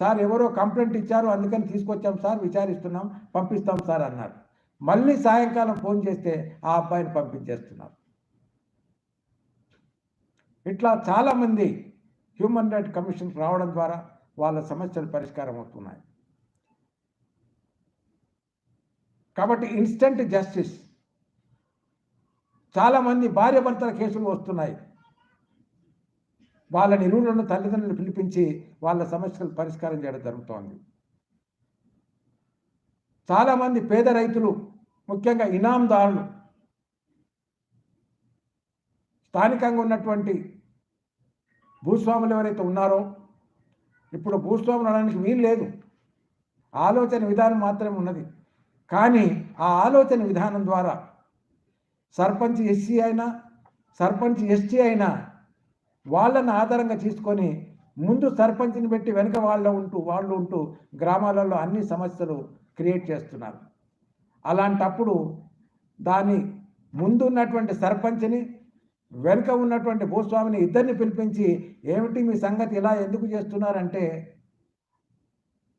సార్ ఎవరో కంప్లైంట్ ఇచ్చారు అందుకని తీసుకొచ్చాం సార్, విచారిస్తున్నాం, పంపిస్తాం సార్ అన్నారు. మళ్ళీ సాయంకాలం ఫోన్ చేస్తే ఆ అబ్బాయిని పంపించేస్తున్నారు. ఇట్లా చాలామంది హ్యూమన్ రైట్ కమిషన్కి రావడం ద్వారా వాళ్ళ సమస్యలు పరిష్కారం అవుతున్నాయి. కాబట్టి ఇన్స్టెంట్ జస్టిస్, చాలామంది భార్యాభర్తల కేసులు వస్తున్నాయి. వాళ్ళ నిరూఢలను తల్లిదండ్రులు పిలిపించి వాళ్ళ సమస్యలు పరిష్కారం చేయడం జరుగుతోంది. చాలామంది పేద రైతులు, ముఖ్యంగా ఇనాందారులు, స్థానికంగా ఉన్నటువంటి భూస్వాములు ఎవరైతే ఉన్నారో, ఇప్పుడు భూస్వాములు అనడానికి వీలు లేదు, ఆలోచన విధానం మాత్రమే ఉన్నది. కానీ ఆ ఆలోచన విధానం ద్వారా సర్పంచ్ ఎస్సీ అయినా సర్పంచ్ ఎస్టీ అయినా వాళ్ళని ఆధారంగా తీసుకొని ముందు సర్పంచ్ని పెట్టి వెనుక వాళ్ళు ఉంటూ గ్రామాలలో అన్ని సమస్యలు క్రియేట్ చేస్తున్నారు. అలాంటప్పుడు దాని ముందు ఉన్నటువంటి సర్పంచ్ని, వెనుక ఉన్నటువంటి భూస్వామిని ఇద్దరిని పిలిపించి ఏమిటి మీ సంగతి ఇలా ఎందుకు చేస్తున్నారంటే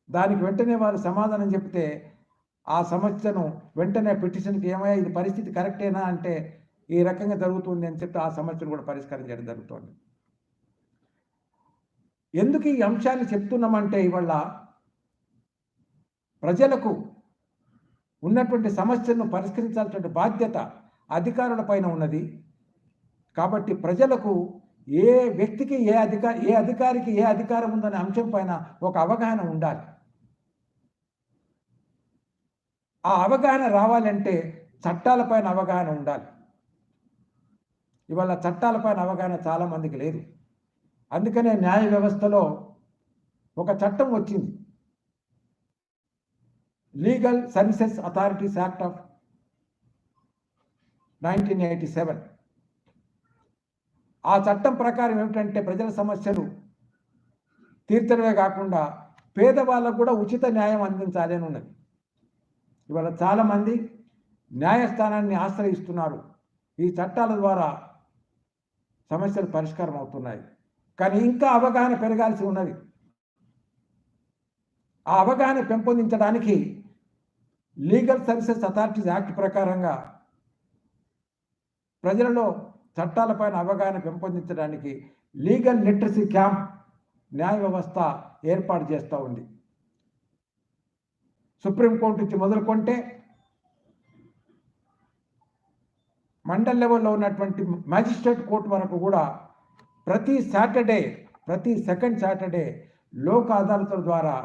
దానికి వెంటనే వారు సమాధానం చెప్తే ఆ సమస్యను వెంటనే పిటిషన్కి ఏమయ్యా ఇది పరిస్థితి కరెక్టేనా అంటే ఈ రకంగా జరుగుతుంది అని చెప్పి ఆ సమస్యను కూడా పరిష్కారం చేయడం జరుగుతుంది. ఎందుకు ఈ అంశాన్ని చెప్తున్నామంటే ఇవాళ ప్రజలకు ఉన్నటువంటి సమస్యలను పరిష్కరించాల్సిన బాధ్యత అధికారుల పైన ఉన్నది. కాబట్టి ప్రజలకు ఏ వ్యక్తికి ఏ అధికారికి ఏ అధికారం ఉందనే అంశం పైన ఒక అవగాహన ఉండాలి. ఆ అవగాహన రావాలంటే చట్టాలపైన అవగాహన ఉండాలి. ఇవాళ చట్టాలపైన అవగాహన చాలామందికి లేదు. అందుకనే న్యాయ వ్యవస్థలో ఒక చట్టం వచ్చింది, legal services authorities act of 1987. ఆ చట్టం ప్రకారం ఏమిటంటే ప్రజల సమస్యలు తీర్చడమే కాకుండా పేదవాళ్ళకు కూడా ఉచిత న్యాయం అందించాలి అని ఉన్నది. ఇవాళ చాలామంది న్యాయస్థానాన్ని ఆశ్రయిస్తున్నారు. ఈ చట్టాల ద్వారా సమస్యలు పరిష్కారం అవుతున్నాయి. కానీ ఇంకా అవగాహన పెరగాల్సి ఉన్నది. ఆ అవగాహన పెంపొందించడానికి లీగల్ సర్వీసెస్ అథారిటీస్ యాక్ట్ ప్రకారంగా ప్రజలలో చట్టాలపైన అవగాహన పెంపొందించడానికి లీగల్ లిటరసీ క్యాంప్ న్యాయ వ్యవస్థ ఏర్పాటు చేస్తూ ఉంది. సుప్రీంకోర్టు నుంచి మొదలుకొంటే మండల్ లెవెల్లో ఉన్నటువంటి మ్యాజిస్ట్రేట్ కోర్టు వరకు కూడా ప్రతి సెకండ్ సాటర్డే లోక్ అదాలతుల ద్వారా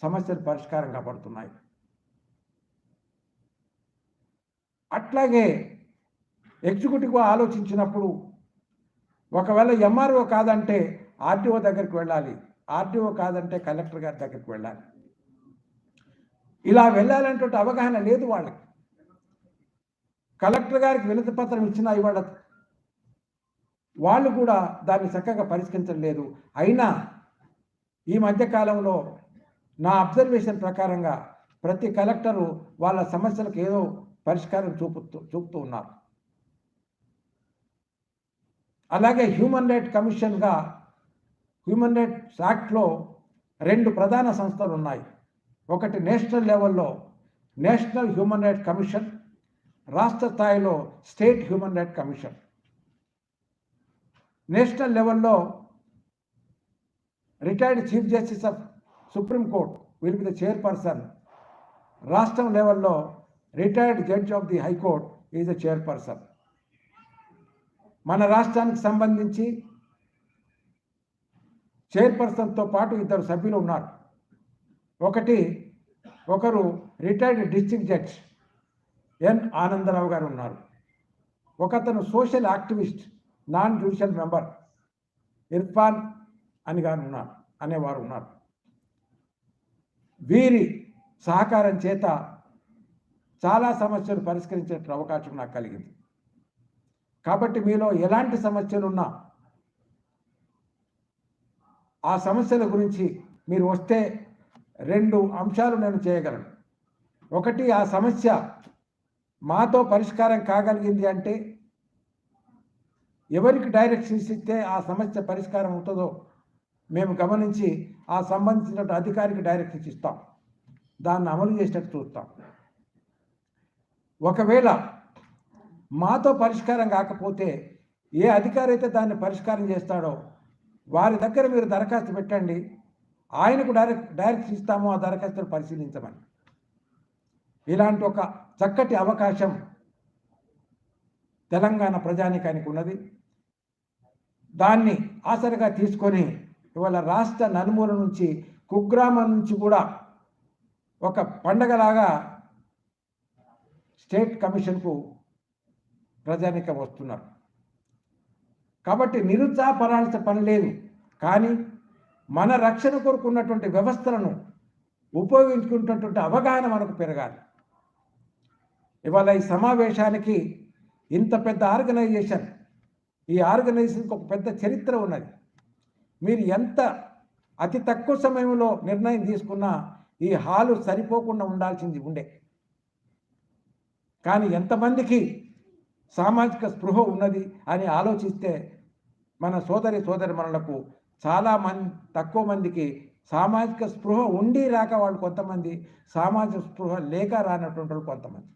సమస్యలు పరిష్కారం కాబడుతున్నాయి. అట్లాగే ఎగ్జిక్యూటివ్గా ఆలోచించినప్పుడు ఒకవేళ ఎంఆర్ఓ కాదంటే ఆర్టీఓ దగ్గరికి వెళ్ళాలి, ఆర్టీఓ కాదంటే కలెక్టర్ గారి దగ్గరికి వెళ్ళాలి. ఇలా వెళ్ళాలంటే అవగాహన లేదు వాళ్ళకి. కలెక్టర్ గారికి వినతి పత్రం ఇచ్చినా ఇవాళ వాళ్ళు కూడా దాన్ని చక్కగా పరిష్కరించలేదు. అయినా ఈ మధ్యకాలంలో నా అబ్జర్వేషన్ ప్రకారంగా ప్రతి కలెక్టరు వాళ్ళ సమస్యలకు ఏదో పరిష్కారం చూపుతూ ఉన్నారు. అలాగే హ్యూమన్ రైట్స్ యాక్ట్లో 2 ప్రధాన సంస్థలు ఉన్నాయి. ఒకటి నేషనల్ లెవెల్లో నేషనల్ హ్యూమన్ రైట్స్ కమిషన్, రాష్ట్ర స్థాయిలో state human rights commission. National లెవెల్లో retired chief justice of supreme court will be the chairperson. రాష్ట్రం లెవెల్లో retired judge of the high court is the chairperson. మన రాష్ట్రానికి సంబంధించి చైర్పర్సన్తో పాటు 2 సభ్యులు ఉన్నారు. ఒకరు retired district judge N Anandarao గారు ఉన్నారు. ఒకతను social activist non judicial member Irfan అనేవారు ఉన్నారు. వీరి సహకారం చేత చాలా సమస్యలు పరిష్కరించే అవకాశం నాకు కలిగింది. కాబట్టి మీలో ఎలాంటి సమస్యలు ఉన్నా ఆ సమస్యల గురించి మీరు వస్తే 2 అంశాలు నేను చేయగలను. ఒకటి, ఆ సమస్య మాతో పరిష్కారం కాగలిగింది అంటే ఎవరికి డైరెక్షన్స్ ఇస్తే ఆ సమస్య పరిష్కారం అవుతుందో మేము గమనించి ఆ సంబంధించిన అధికారికి డైరెక్షన్స్ ఇస్తాం, దాన్ని అమలు చేసేటట్టు చూస్తాం. ఒకవేళ మాతో పరిష్కారం కాకపోతే ఏ అధికారి అయితే దాన్ని పరిష్కారం చేస్తాడో వారి దగ్గర మీరు దరఖాస్తు పెట్టండి, ఆయనకు డైరెక్ట్ ఇస్తాము ఆ దరఖాస్తును పరిశీలించమని. ఇలాంటి ఒక చక్కటి అవకాశం తెలంగాణ ప్రజానీకానికి ఉన్నది. దాన్ని ఆసరిగా తీసుకొని ఇవాళ రాష్ట్ర నలుమూల నుంచి కుగ్రామం నుంచి కూడా ఒక పండగలాగా స్టేట్ కమిషన్కు ప్రజానీకం వస్తున్నారు. కాబట్టి నిరుత్సాహపడాల్సిన పని లేదు. కానీ మన రక్షణ కొరకు ఉన్నటువంటి వ్యవస్థలను ఉపయోగించుకున్నటువంటి అవగాహన మనకు పెరగాలి. ఇవాళ ఈ సమావేశానికి ఇంత పెద్ద ఆర్గనైజేషన్, ఈ ఆర్గనైజేషన్కి ఒక పెద్ద చరిత్ర ఉన్నది. మీరు ఎంత అతి తక్కువ సమయంలో నిర్ణయం తీసుకున్నా ఈ హాలు సరిపోకుండా ఉండాల్సింది ఉండే. కానీ ఎంతమందికి సామాజిక స్పృహ ఉన్నది అని ఆలోచిస్తే మన సోదరిమణులకు చాలా తక్కువ మందికి సామాజిక స్పృహ ఉండి రాక వాళ్ళు కొంతమంది, సామాజిక స్పృహ లేక రానటువంటి వాళ్ళు కొంతమంది.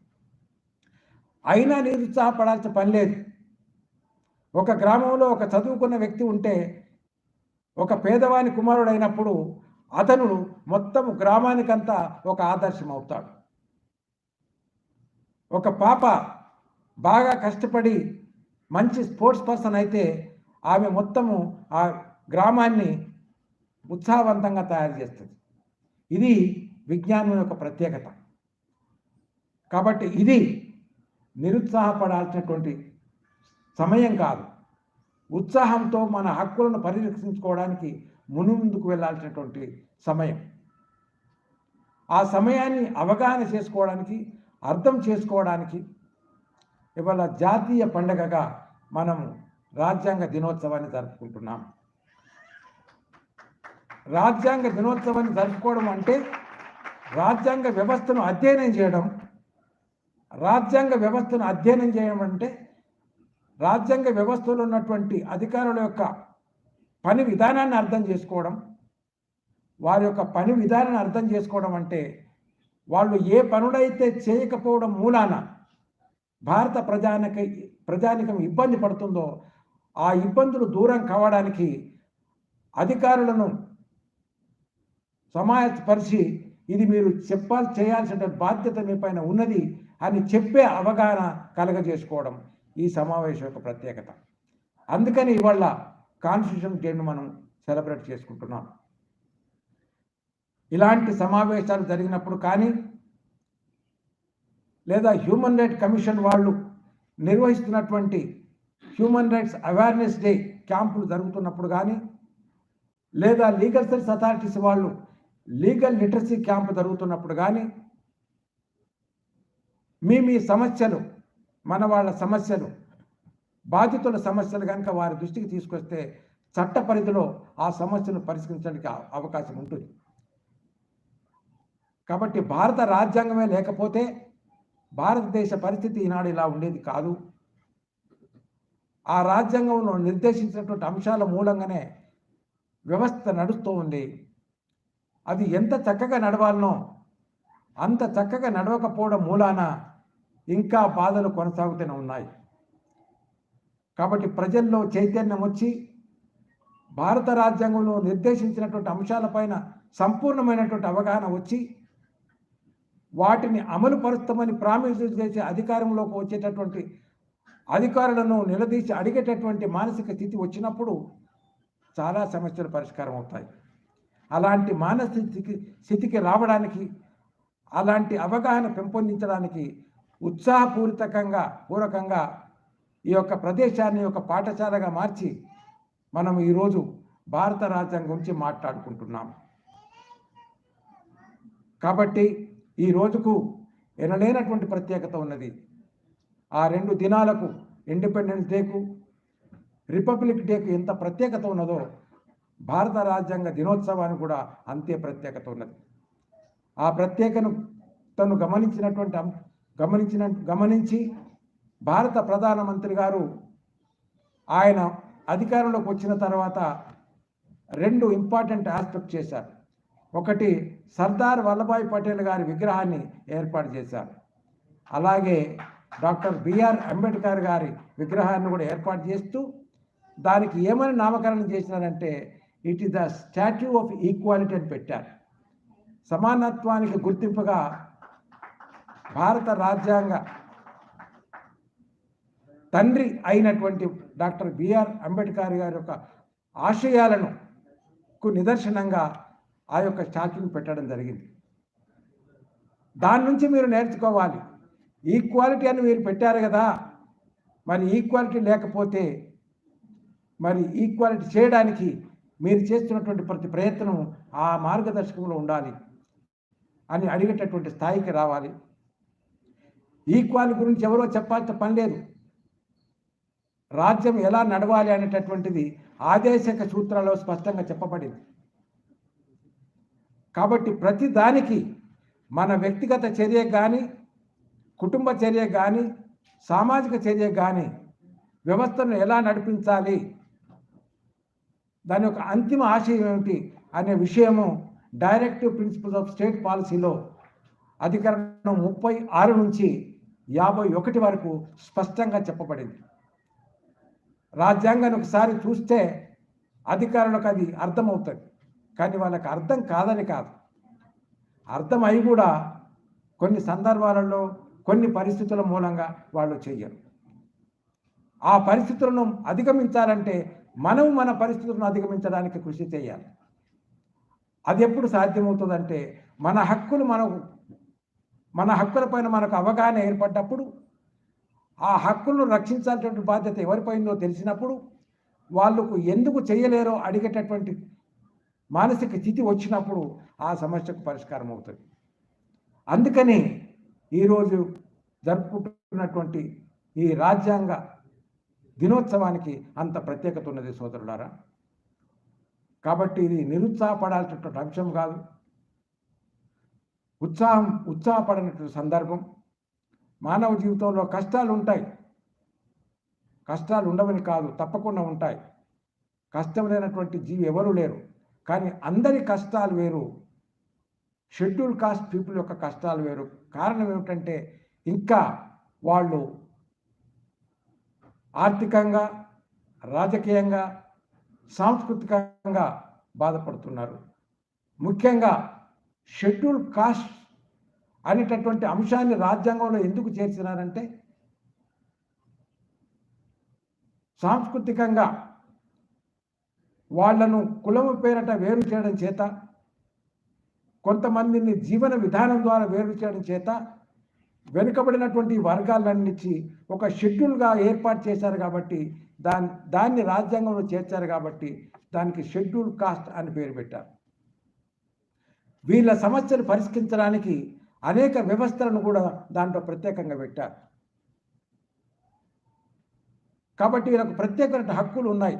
అయినా నిరుత్సాహపడాల్సిన పని లేదు. ఒక గ్రామంలో ఒక చదువుకున్న వ్యక్తి ఉంటే ఒక పేదవాని కుమారుడు అయినప్పుడు అతను మొత్తం గ్రామానికంతా ఒక ఆదర్శం అవుతాడు. ఒక పాప బాగా కష్టపడి మంచి స్పోర్ట్స్ పర్సన్ అయితే ఆమె మొత్తము ఆ గ్రామాన్ని ఉత్సాహవంతంగా తయారు చేస్తుంది. ఇది విజ్ఞానం యొక్క ప్రత్యేకత. కాబట్టి ఇది నిరుత్సాహపడాల్సినటువంటి సమయం కాదు. ఉత్సాహంతో మన హక్కులను పరిరక్షించుకోవడానికి ముందుకు వెళ్ళాల్సినటువంటి సమయం. ఆ సమయాన్ని అవగాహన చేసుకోవడానికి, అర్థం చేసుకోవడానికి ఇవాళ జాతీయ పండుగగా మనం రాజ్యాంగ దినోత్సవాన్ని జరుపుకుంటున్నాం. రాజ్యాంగ దినోత్సవాన్ని జరుపుకోవడం అంటే రాజ్యాంగ వ్యవస్థను అధ్యయనం చేయడం. రాజ్యాంగ వ్యవస్థను అధ్యయనం చేయడం అంటే రాజ్యాంగ వ్యవస్థలో ఉన్నటువంటి అధికారుల యొక్క పని విధానాన్ని అర్థం చేసుకోవడం. వారి యొక్క పని విధానాన్ని అర్థం చేసుకోవడం అంటే వాళ్ళు ఏ పనులైతే చేయకపోవడం మూలాన భారత ప్రజానికం ఇబ్బంది పడుతుందో ఆ ఇబ్బందులు దూరం కావడానికి అధికారులను సమాయత్తపరిచి ఇది మీరు చేయాల్సిన బాధ్యత మీ పైన ఉన్నది అని చెప్పే అవగాహన కలగజేసుకోవడం ఈ సమావేశం యొక్క ప్రత్యేకత. అందుకని ఇవాళ కాన్స్టిట్యూషన్ డేను మనం సెలబ్రేట్ చేసుకుంటున్నాం. ఇలాంటి సమావేశాలు జరిగినప్పుడు కానీ, లేదా హ్యూమన్ రైట్స్ కమిషన్ వాళ్ళు నిర్వహిస్తున్నటువంటి హ్యూమన్ రైట్స్ అవేర్నెస్ డే క్యాంపులు జరుగుతున్నప్పుడు కానీ, లేదా లీగల్ సర్వీస్ అథారిటీస్ వాళ్ళు లీగల్ లిటరసీ క్యాంపు జరుగుతున్నప్పుడు కానీ, మీ సమస్యలు, మన వాళ్ళ సమస్యలు, బాధితుల సమస్యలు కనుక వారి దృష్టికి తీసుకొస్తే చట్ట పరిధిలో ఆ సమస్యను పరిష్కరించడానికి అవకాశం ఉంటుంది. కాబట్టి భారత రాజ్యాంగమే లేకపోతే భారతదేశ పరిస్థితి ఈనాడు ఇలా ఉండేది కాదు. ఆ రాజ్యాంగంలో నిర్దేశించినటువంటి అంశాల మూలంగానే వ్యవస్థ నడుస్తూ ఉంది. అది ఎంత చక్కగా నడవాలనో అంత చక్కగా నడవకపోవడం మూలాన ఇంకా బాధలు కొనసాగుతూనే ఉన్నాయి. కాబట్టి ప్రజల్లో చైతన్యం వచ్చి భారత రాజ్యాంగంలో నిర్దేశించినటువంటి అంశాలపైన సంపూర్ణమైనటువంటి అవగాహన వచ్చి వాటిని అమలు పరుస్తామని ప్రామిస్ చేసే అధికారంలోకి వచ్చేటటువంటి అధికారులను నిలదీసి అడిగేటటువంటి మానసిక స్థితి వచ్చినప్పుడు చాలా సమస్యలు పరిష్కారం అవుతాయి. అలాంటి మానసిక స్థితికి రావడానికి, అలాంటి అవగాహన పెంపొందించడానికి పూర్వకంగా ఈ యొక్క ప్రదేశాన్ని ఒక పాఠశాలగా మార్చి మనం ఈరోజు భారత రాజ్యాంగం గురించి మాట్లాడుకుంటున్నాం. కాబట్టి ఈ రోజుకు ఎనలేనటువంటి ప్రత్యేకత ఉన్నది. ఆ 2 దినాలకు, ఇండిపెండెన్స్ డేకు, రిపబ్లిక్ డేకు ఎంత ప్రత్యేకత ఉన్నదో భారత రాజ్యాంగ దినోత్సవానికి కూడా అంతే ప్రత్యేకత ఉన్నది. ఆ ప్రత్యేకతను గమనించి భారత ప్రధానమంత్రి గారు ఆయన అధికారంలోకి వచ్చిన తర్వాత 2 ఇంపార్టెంట్ ఆస్పెక్ట్ చేశారు. ఒకటి, సర్దార్ వల్లభాయ్ పటేల్ గారి విగ్రహాన్ని ఏర్పాటు చేశారు. అలాగే డాక్టర్ బిఆర్ అంబేద్కర్ గారి విగ్రహాన్ని కూడా ఏర్పాటు చేస్తూ దానికి ఏమని నామకరణం చేసినారంటే it is the statue of equality అని పెట్టారు. సమానత్వానికి గుర్తింపుగా భారత రాజ్యాంగ తండ్రి అయినటువంటి డాక్టర్ బిఆర్ అంబేద్కర్ గారి యొక్క ఆశయాలను నిదర్శనంగా ఆ యొక్క స్టాచ్యూని పెట్టడం జరిగింది. దాని నుంచి మీరు నేర్చుకోవాలి. ఈక్వాలిటీ అని మీరు పెట్టారు కదా, మరి ఈక్వాలిటీ లేకపోతే మరి ఈక్వాలిటీ చేయడానికి మీరు చేస్తున్నటువంటి ప్రతి ప్రయత్నం ఆ మార్గదర్శకంలో ఉండాలి అని అడిగేటటువంటి స్థాయికి రావాలి. ఈక్వాలిటీ గురించి ఎవరో చెప్పాల్సిన పని లేదు. రాజ్యం ఎలా నడవాలి అనేటటువంటిది ఆదేశక సూత్రాల్లో స్పష్టంగా చెప్పబడింది. కాబట్టి ప్రతి దానికి మన వ్యక్తిగత చర్య కానీ, కుటుంబ చర్య కానీ, సామాజిక చర్య కానీ వ్యవస్థను ఎలా నడిపించాలి, దాని యొక్క అంతిమ ఆశయం ఏమిటి అనే విషయము డైరెక్టివ్ ప్రిన్సిపల్స్ ఆఫ్ స్టేట్ పాలసీలో అధికరణం 36 నుంచి 51 వరకు స్పష్టంగా చెప్పబడింది. రాజ్యాంగాన్ని ఒకసారి చూస్తే అధికారులకు అది అర్థమవుతుంది, కానీ వాళ్ళకి అర్థం కాదని కాదు, అర్థం అయి కూడా కొన్ని సందర్భాలలో కొన్ని పరిస్థితుల మూలంగా వాళ్ళు చెయ్యరు. ఆ పరిస్థితులను అధిగమించాలంటే మనం మన పరిస్థితులను అధిగమించడానికి కృషి చేయాలి. అది ఎప్పుడు సాధ్యమవుతుందంటే మన హక్కులపైన మనకు అవగాహన ఏర్పడ్డప్పుడు, ఆ హక్కులను రక్షించాల్సినటువంటి బాధ్యత ఎవరిపైందో తెలిసినప్పుడు, వాళ్ళకు ఎందుకు చేయలేరో అడిగేటటువంటి మానసిక స్థితి వచ్చినప్పుడు ఆ సమస్యకు పరిష్కారం అవుతుంది. అందుకని ఈరోజు జరుపుకుంటున్నటువంటి ఈ రాజ్యాంగ దినోత్సవానికి అంత ప్రత్యేకత ఉన్నది సోదరులారా. కాబట్టి ఇది నిరుత్సాహపడాల్సినటువంటి అంశం కాదు, ఉత్సాహపడినటువంటి సందర్భం. మానవ జీవితంలో కష్టాలు ఉంటాయి, కష్టాలు ఉండవని కాదు, తప్పకుండా ఉంటాయి. కష్టం లేనటువంటి జీవి ఎవరూ లేరు. కానీ అందరి కష్టాలు వేరు, షెడ్యూల్ కాస్ట్ పీపుల్ యొక్క కష్టాలు వేరు. కారణం ఏమిటంటే ఇంకా వాళ్ళు ఆర్థికంగా, రాజకీయంగా, సాంస్కృతికంగా బాధపడుతున్నారు. ముఖ్యంగా షెడ్యూల్ కాస్ట్ అనేటటువంటి అంశాన్ని రాజ్యాంగంలో ఎందుకు చేర్చినారంటే సాంస్కృతికంగా వాళ్లను కులము పేరట వేరు చేయడం చేత, కొంతమందిని జీవన విధానం ద్వారా వేరు చేయడం చేత వెనుకబడినటువంటి వర్గాలన్నించి ఒక షెడ్యూల్గా ఏర్పాటు చేశారు. కాబట్టి దాన్ని రాజ్యాంగంలో చేర్చారు. కాబట్టి దానికి షెడ్యూల్ కాస్ట్ అని పేరు పెట్టారు. వీళ్ళ సమస్యలు పరిష్కరించడానికి అనేక వ్యవస్థలను కూడా దాంట్లో ప్రత్యేకంగా పెట్టారు. కాబట్టి వీళ్ళకు ప్రత్యేకమైన హక్కులు ఉన్నాయి.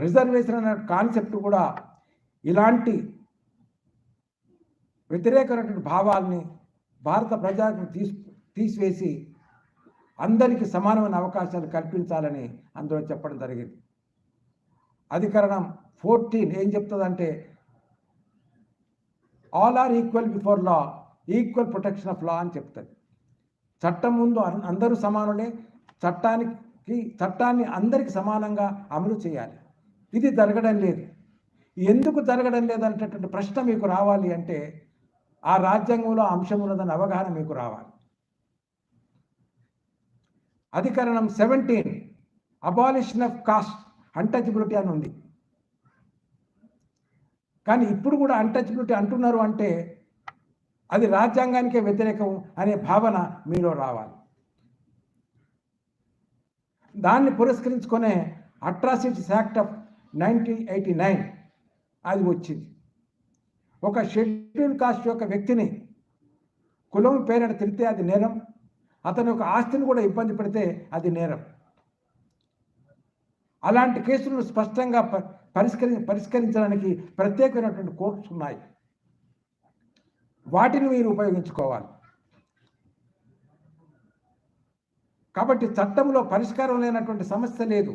రిజర్వేషన్ అనే కాన్సెప్ట్ కూడా ఇలాంటి వ్యతిరేకమైనటువంటి భావాల్ని భారత ప్రజలకు తీసివేసి అందరికీ సమానమైన అవకాశాలు కల్పించాలని అందులో చెప్పడం జరిగింది. అధికరణం 14 ఏం చెప్తుందంటే all are equal before law, equal protection of law అని చెప్తుంది. చట్టం ముందు అందరూ సమానులే, చట్టాన్ని అందరికీ సమానంగా అమలు చేయాలి. ఇది జరగడం లేదు. ఎందుకు జరగడం లేదనేటటువంటి ప్రశ్న మీకు రావాలి అంటే ఆ రాజ్యాంగంలో అంశం ఉన్నదని అవగాహన మీకు రావాలి. అధికరణం 17 అబాలిషన్ ఆఫ్ కాస్ట్ అన్టచబిలిటీ అని ఉంది. కానీ ఇప్పుడు కూడా అన్టచబిలిటీ అంటున్నారు అంటే అది రాజ్యాంగానికే వ్యతిరేకం అనే భావన మీలో రావాలి. దాన్ని పురస్కరించుకునే అట్రాసిటీస్ యాక్ట్ ఆఫ్ 1989 అది వచ్చింది. ఒక షెడ్యూల్ కాస్ట్ యొక్క వ్యక్తిని కులం పేరిట తిరిగితే అది నేరం, అతని యొక్క ఆస్తిని కూడా ఇబ్బంది పెడితే అది నేరం. అలాంటి కేసులను స్పష్టంగా పరిష్కరించడానికి ప్రత్యేకమైనటువంటి కోర్ట్స్ ఉన్నాయి. వాటిని మీరు ఉపయోగించుకోవాలి. కాబట్టి చట్టంలో పరిష్కారం లేనటువంటి సమస్య లేదు,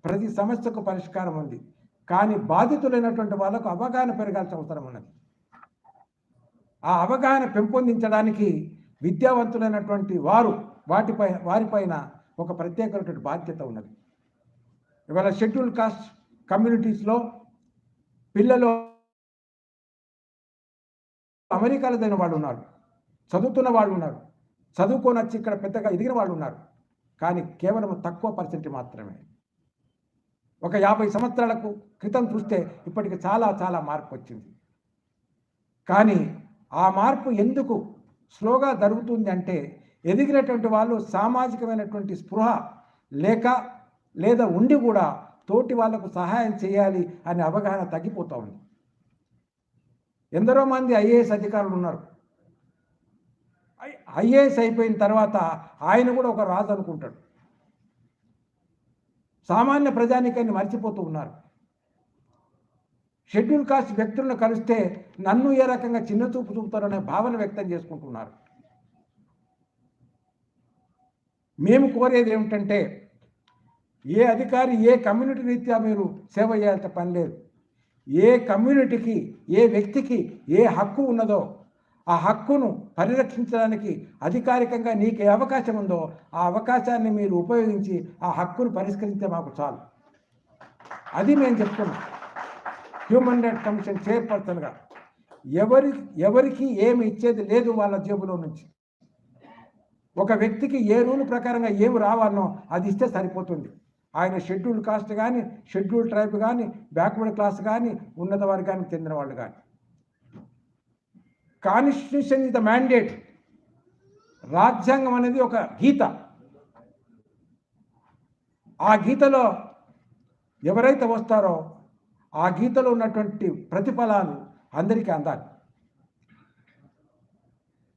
ప్రతి సమస్యకు పరిష్కారం ఉంది. కానీ బాధితులైనటువంటి వాళ్ళకు అవగాహన పెరగాల్సిన అవసరం ఉన్నది. ఆ అవగాహన పెంపొందించడానికి విద్యావంతులైనటువంటి వారిపైన ఒక ప్రత్యేకమైనటువంటి బాధ్యత ఉన్నది. ఇవాళ షెడ్యూల్ కాస్ట్ కమ్యూనిటీస్లో పిల్లలు అమెరికాలో చదివిన వాళ్ళు ఉన్నారు, చదువుతున్న వాళ్ళు ఉన్నారు, చదువుకొని వచ్చి ఇక్కడ పెద్దగా ఎదిగిన వాళ్ళు ఉన్నారు. కానీ కేవలం తక్కువ పర్సెంట్ మాత్రమే. ఒక 50 సంవత్సరాలకు క్రితం చూస్తే ఇప్పటికి చాలా చాలా మార్పు వచ్చింది. కానీ ఆ మార్పు ఎందుకు స్లోగా జరుగుతుంది అంటే ఎదిగినటువంటి వాళ్ళు సామాజికమైనటువంటి స్పృహ లేదా ఉండి కూడా తోటి వాళ్లకు సహాయం చేయాలి అనే అవగాహన తగ్గిపోతూ ఉంది. ఎందరో మంది ఐఏఎస్ అధికారులు ఉన్నారు. ఐఏఎస్ అయిపోయిన తర్వాత ఆయన కూడా ఒక రాజు అనుకుంటాడు. సామాన్య ప్రజానికాన్ని మర్చిపోతూ ఉన్నారు. షెడ్యూల్ కాస్ట్ వ్యక్తులను కలిస్తే నన్ను ఏ రకంగా చిన్న చూపు చూపుతారనే భావన వ్యక్తం చేసుకుంటున్నారు. మేము కోరేది ఏమిటంటే ఏ అధికారి ఏ కమ్యూనిటీ రీత్యా మీరు సేవ చేయాల్సిన పని లేదు. ఏ కమ్యూనిటీకి ఏ వ్యక్తికి ఏ హక్కు ఉన్నదో ఆ హక్కును పరిరక్షించడానికి అధికారికంగా నీకు ఏ అవకాశం ఉందో ఆ అవకాశాన్ని మీరు ఉపయోగించి ఆ హక్కును పరిష్కరిస్తే మాకు చాలు. అది నేను చెప్తున్నాను. హ్యూమన్ రైట్స్ కమిషన్ చైర్పర్సన్గా ఎవరికి ఏమి ఇచ్చేది లేదు వాళ్ళ జేబులో నుంచి. ఒక వ్యక్తికి ఏ రూల్ ప్రకారంగా ఏమి రావాలనో అది ఇస్తే సరిపోతుంది. ఆయన షెడ్యూల్ కాస్ట్ కానీ, షెడ్యూల్ ట్రైబ్ కానీ, బ్యాక్వర్డ్ క్లాస్ కానీ, ఉన్నత వర్గానికి చెందిన వాళ్ళు కానీ. Constitution is the mandate. రాజ్యాంగం అనేది ఒక గీత. ఆ గీతలో ఎవరైతే వస్తారో ఆ గీతలో ఉన్నటువంటి ప్రతిఫలాలు అందరికీ అందాలి.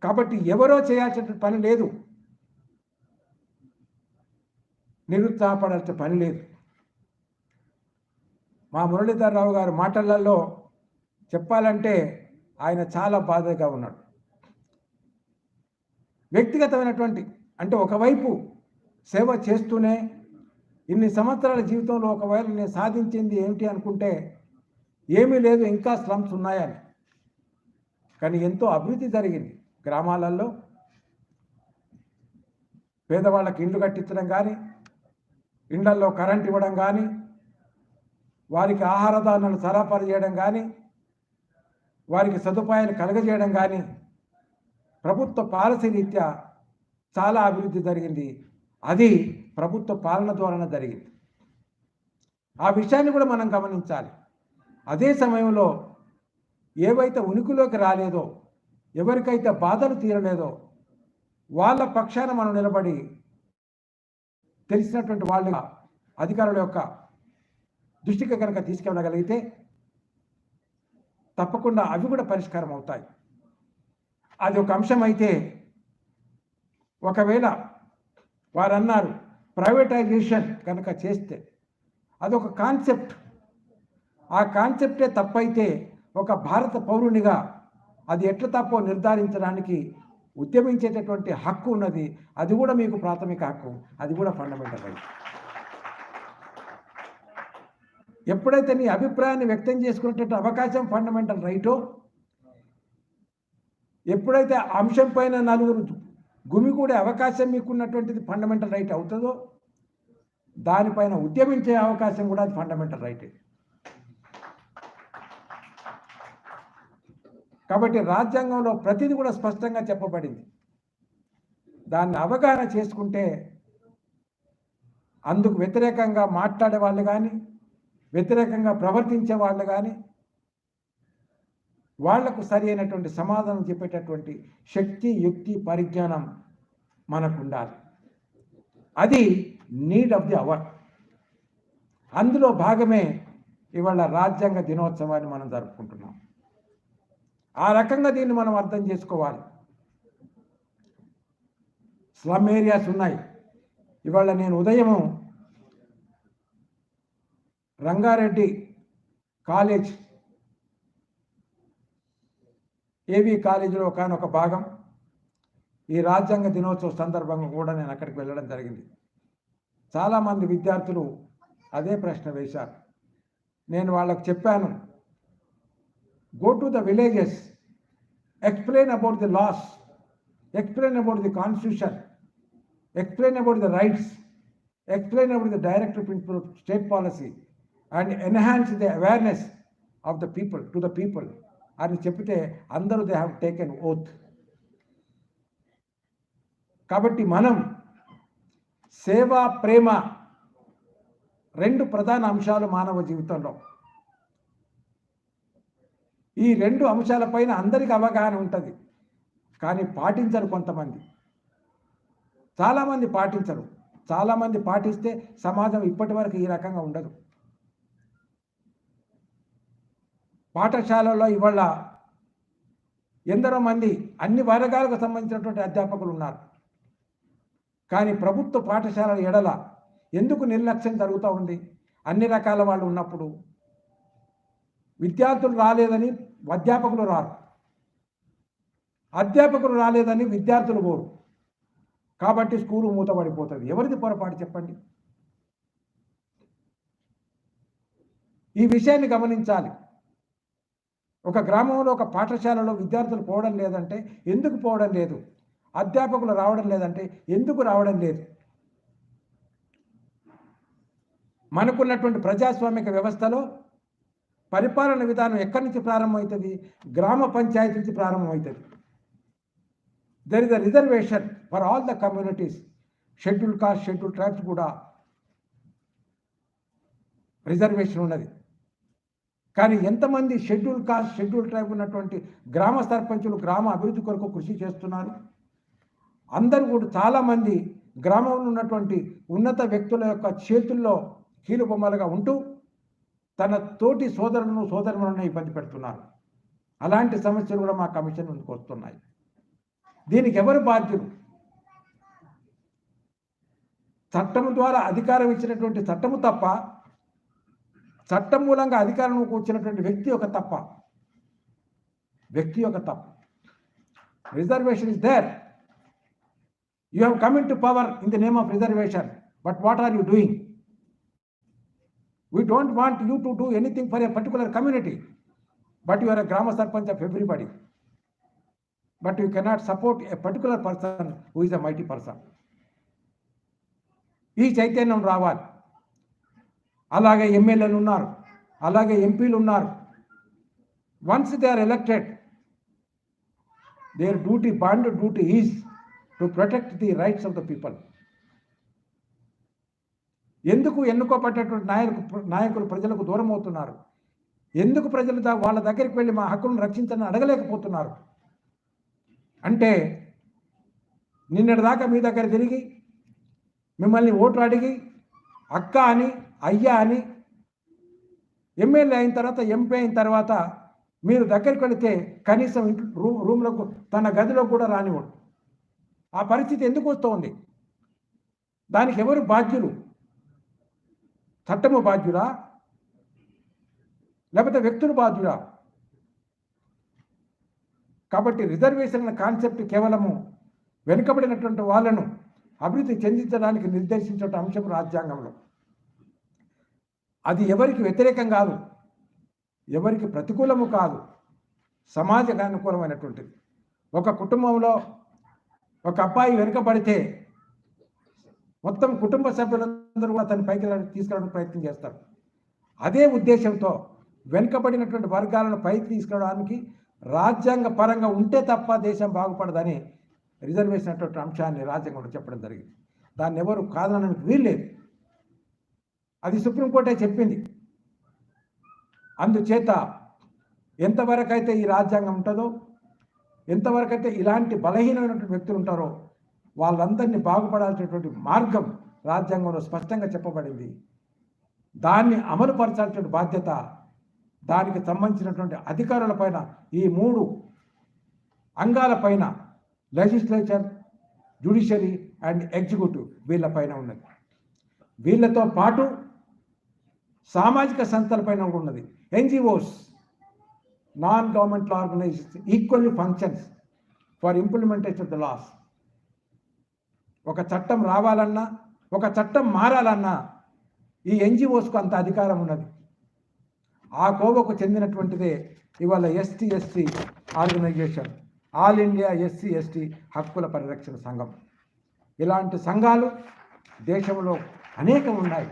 కాబట్టి ఎవరో చేయాల్సిన పని లేదు, నిరుత్సాహపడాల్సిన పని లేదు. మా మురళీధరరావు గారు మాటలలో చెప్పాలంటే ఆయన చాలా బాధగా ఉన్నాడు. వ్యక్తిగతమైనటువంటి అంటే ఒకవైపు సేవ చేస్తూనే ఇన్ని సంవత్సరాల జీవితంలో ఒకవేళ నేను సాధించింది ఏమిటి అనుకుంటే ఏమీ లేదు, ఇంకా స్లమ్స్ ఉన్నాయని. కానీ ఎంతో అభివృద్ధి జరిగింది. గ్రామాలలో పేదవాళ్ళకి ఇండ్లు కట్టించడం కానీ, ఇండ్లల్లో కరెంట్ ఇవ్వడం కానీ, వారికి ఆహార ధాన్యాలు సరఫరా చేయడం కానీ, వారికి సదుపాయాలు కలగజేయడం కానీ ప్రభుత్వ పాలసీ రీత్యా చాలా అభివృద్ధి జరిగింది. అది ప్రభుత్వ పాలన ద్వారానే జరిగింది. ఆ విషయాన్ని కూడా మనం గమనించాలి. అదే సమయంలో ఏవైతే ఉనికిలోకి రాలేదో, ఎవరికైతే బాధలు తీరలేదో వాళ్ళ పక్షాన మనం నిలబడి తెలిసినటువంటి వాళ్ళ అధికారుల యొక్క దృష్టికి కనుక తీసుకెళ్ళగలిగితే తప్పకుండా అవి కూడా పరిష్కారం అవుతాయి. అది ఒక అంశం అయితే, ఒకవేళ వారు అన్నారు ప్రైవేటైజేషన్ కనుక చేస్తే అదొక కాన్సెప్ట్. ఆ కాన్సెప్టే తప్పైతే ఒక భారత పౌరునిగా అది ఎట్లా తప్పో నిర్ధారించడానికి ఉద్యమించేటటువంటి హక్కు ఉన్నది. అది కూడా మీకు ప్రాథమిక హక్కు, అది కూడా ఫండమెంటల్ రైట్. ఎప్పుడైతే నీ అభిప్రాయాన్ని వ్యక్తం చేసుకునేటటువంటి అవకాశం ఫండమెంటల్ రైటో, ఎప్పుడైతే అంశం పైన నలుగురు గుమిగూడే అవకాశం మీకున్నటువంటిది ఫండమెంటల్ రైట్ అవుతుందో, దానిపైన ఉద్యమించే అవకాశం కూడా అది ఫండమెంటల్ రైటే. కాబట్టి రాజ్యాంగంలో ప్రతిదీ కూడా స్పష్టంగా చెప్పబడింది. దాన్ని అవగాహన చేసుకుంటే అందుకు వ్యతిరేకంగా మాట్లాడే వాళ్ళు కానీ, వ్యతిరేకంగా ప్రవర్తించే వాళ్ళు కానీ వాళ్లకు సరి అయినటువంటి సమాధానం చెప్పేటటువంటి శక్తి, యుక్తి, పరిజ్ఞానం మనకు ఉండాలి. అది నీడ్ ఆఫ్ ది అవర్. అందులో భాగమే ఇవాళ రాజ్యాంగ దినోత్సవాన్ని మనం జరుపుకుంటున్నాం. ఆ రకంగా దీన్ని మనం అర్థం చేసుకోవాలి. స్లమ్ ఏరియాస్ ఉన్నాయి. ఇవాళ నేను ఉదయము రంగారెడ్డి కాలేజ్, ఏవి కాలేజీలో ఒకనొక భాగం ఈ రాజ్యాంగ దినోత్సవ సందర్భంగా కూడా నేను అక్కడికి వెళ్ళడం జరిగింది. చాలామంది విద్యార్థులు అదే ప్రశ్న వేశారు. నేను వాళ్ళకు చెప్పాను, go to the villages, explain about the laws explain about the constitution, explain about the rights, explain about the directive principle of state policy, and enhance the awareness of the people to the people అని చెప్తే అందరూ they have taken oath. కాబట్టి మనం సేవ, ప్రేమ రెండు ప్రధాన అంశాలు మానవ జీవితంలో. ఈ రెండు అంశాలపైన అందరికీ అవగాహన ఉంటుంది, కానీ పాటించరు కొంతమంది. చాలామంది పాటించరు. చాలామంది పాటిస్తే సమాజం ఇప్పటి వరకు ఈ రకంగా ఉండదు. పాఠశాలలో ఇవాళ ఎందరో మంది అన్ని వర్గాలకు సంబంధించినటువంటి అధ్యాపకులు ఉన్నారు. కానీ ప్రభుత్వ పాఠశాలల ఎడల ఎందుకు నిర్లక్ష్యం జరుగుతూ ఉంది? అన్ని రకాల వాళ్ళు ఉన్నప్పుడు విద్యార్థులు రాలేదని అధ్యాపకులు రారు, అధ్యాపకులు రాలేదని విద్యార్థులు పోరు. కాబట్టి స్కూలు మూతపడిపోతుంది. ఎవరిది పొరపాటు చెప్పండి? ఈ విషయాన్ని గమనించాలి. ఒక గ్రామంలో ఒక పాఠశాలలో విద్యార్థులు పోవడం లేదంటే ఎందుకు పోవడం లేదు? అధ్యాపకులు రావడం లేదంటే ఎందుకు రావడం లేదు? మనకున్నటువంటి ప్రజాస్వామిక వ్యవస్థలో పరిపాలన విధానం ఎక్కడి నుంచి ప్రారంభమవుతుంది? గ్రామ పంచాయతీ నుంచి ప్రారంభమవుతుంది. There is a reservation for all the communities. Schedule caste, schedule tribes కూడా రిజర్వేషన్ ఉన్నది. కానీ ఎంతమంది షెడ్యూల్ కాస్ట్, షెడ్యూల్ ట్రైబ్ ఉన్నటువంటి గ్రామ సర్పంచులు గ్రామ అభివృద్ధి కొరకు కృషి చేస్తున్నారు? అందరూ కూడా చాలామంది గ్రామంలో ఉన్నటువంటి ఉన్నత వ్యక్తుల యొక్క చేతుల్లో కీలుబొమ్మలుగా ఉంటూ తన తోటి సోదరులను సోదరులను ఇబ్బంది పెడుతున్నారు. అలాంటి సమస్యలు కూడా మా కమిషన్ ముందుకు వస్తున్నాయి. దీనికి ఎవరు బాధ్యులు? చట్టం ద్వారా అధికారం ఇచ్చినటువంటి చట్టము తప్ప, చట్టం మూలంగా అధికారం వచ్చినటువంటి వ్యక్తి ఒక తప్ప, వ్యక్తి ఒక తప్పు. Reservation is there. You have come into power in the name of reservation, but what are you doing? We don't want you to do anything for a particular community, but you are a Grama Sarpanch of everybody. But you cannot support a particular person who is a mighty person. ఈ చైతన్యం రావాలి. అలాగే ఎమ్మెల్యేలు ఉన్నారు, అలాగే ఎంపీలు ఉన్నారు. Once they are elected, their duty, bond duty is to protect the rights of the people. ఎందుకు ఎన్నుకోబడ్డటువంటి నాయకులు ప్రజలకు దూరం అవుతున్నారు? ఎందుకు ప్రజలు వాళ్ళ దగ్గరికి వెళ్ళి మా హక్కులను రక్షించని అడగలేకపోతున్నారు? అంటే నిన్నటిదాకా మీ దగ్గర తిరిగి మిమ్మల్ని ఓట్లు అడిగి అక్క అని, అయ్యా అని, ఎమ్మెల్యే అయిన తర్వాత, ఎంపీ అయిన తర్వాత మీరు దగ్గరికి వెళితే కనీసం రూమ్లకు, తన గదిలో కూడా రానివ్వడు. ఆ పరిస్థితి ఎందుకు వస్తుంది? దానికి ఎవరు బాధ్యులు? చట్టము బాధ్యుడా, లేకపోతే వ్యక్తులు బాధ్యుడా? కాబట్టి రిజర్వేషన్ అనే కాన్సెప్ట్ కేవలము వెనుకబడినటువంటి వాళ్ళను అభివృద్ధి చెందించడానికి నిర్దేశించే అంశం రాజ్యాంగంలో. అది ఎవరికి వ్యతిరేకం కాదు, ఎవరికి ప్రతికూలము కాదు, సమాజ అనుకూలమైనటువంటిది. ఒక కుటుంబంలో ఒక అబ్బాయి వెనుకబడితే మొత్తం కుటుంబ సభ్యులందరూ కూడా అతని పైకి తీసుకురావడానికి ప్రయత్నం చేస్తారు. అదే ఉద్దేశంతో వెనుకబడినటువంటి వర్గాలను పైకి తీసుకురావడానికి రాజ్యాంగ పరంగా ఉంటే తప్ప దేశం బాగుపడదని రిజర్వేషన్ అటువంటి అంశాన్ని రాజ్యాంగంలో చెప్పడం జరిగింది. దాన్ని ఎవరు కాదనడానికి వీల్లేదు. అది సుప్రీంకోర్టే చెప్పింది. అందుచేత ఎంతవరకైతే ఈ రాజ్యాంగం ఉంటుందో, ఎంతవరకైతే ఇలాంటి బలహీనమైనటువంటి వ్యక్తులు ఉంటారో వాళ్ళందరినీ బాగుపడాల్సినటువంటి మార్గం రాజ్యాంగంలో స్పష్టంగా చెప్పబడింది. దాన్ని అమలుపరచాల్సిన బాధ్యత, దానికి సంబంధించినటువంటి అధికారులపైన, ఈ 3 అంగాలపైన, లెజిస్లేచర్, జ్యుడిషియరీ అండ్ ఎగ్జిక్యూటివ్, వీళ్ళపైన ఉన్నది. వీళ్ళతో పాటు సామాజిక సంస్థలపైన ఉన్నది. NGOs, non governmental organisations, equally functions for implementation of the laws. ఒక చట్టం రావాలన్నా, ఒక చట్టం మారాలన్నా ఈ ఎన్జిఓస్కు అంత అధికారం ఉన్నది. ఆ కోవకు చెందినటువంటిదే ఇవాళ ST organisation. All India SC ST హక్కుల పరిరక్షణ సంఘం. ఇలాంటి సంఘాలు దేశంలో అనేకం ఉన్నాయి.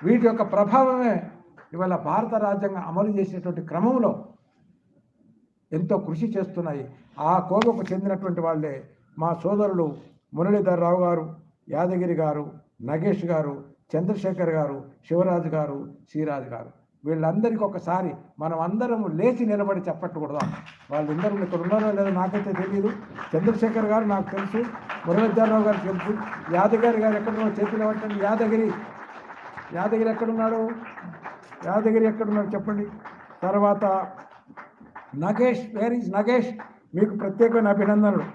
వీటి యొక్క ప్రభావమే ఇవాళ భారత రాజ్యాంగం అమలు చేసినటువంటి క్రమంలో ఎంతో కృషి చేస్తున్నాయి. ఆ కోవకు చెందినటువంటి వాళ్ళే మా సోదరులు మురళీధర్ రావు గారు, యాదగిరి గారు, నగేష్ గారు, చంద్రశేఖర్ గారు, శివరాజు గారు, శ్రీరాజు గారు. వీళ్ళందరికీ ఒకసారి మనం అందరం లేచి నిలబడి చెప్పట్టు కొడదాం. వాళ్ళందరూ ఇక్కడ ఉన్నారో లేదో నాకైతే తెలియదు. చంద్రశేఖర్ గారు నాకు తెలుసు, మురళీధర్ రావు గారు తెలుసు, యాదగిరి గారు ఎక్కడున్నారో చేతులు పట్టండి. యాదగిరి ఎక్కడున్నాడు? యాదగిరి ఎక్కడున్నాడు చెప్పండి. తర్వాత నగేష్, వేర్ ఈజ్ నగేష్? మీకు ప్రత్యేకమైన అభినందనలు.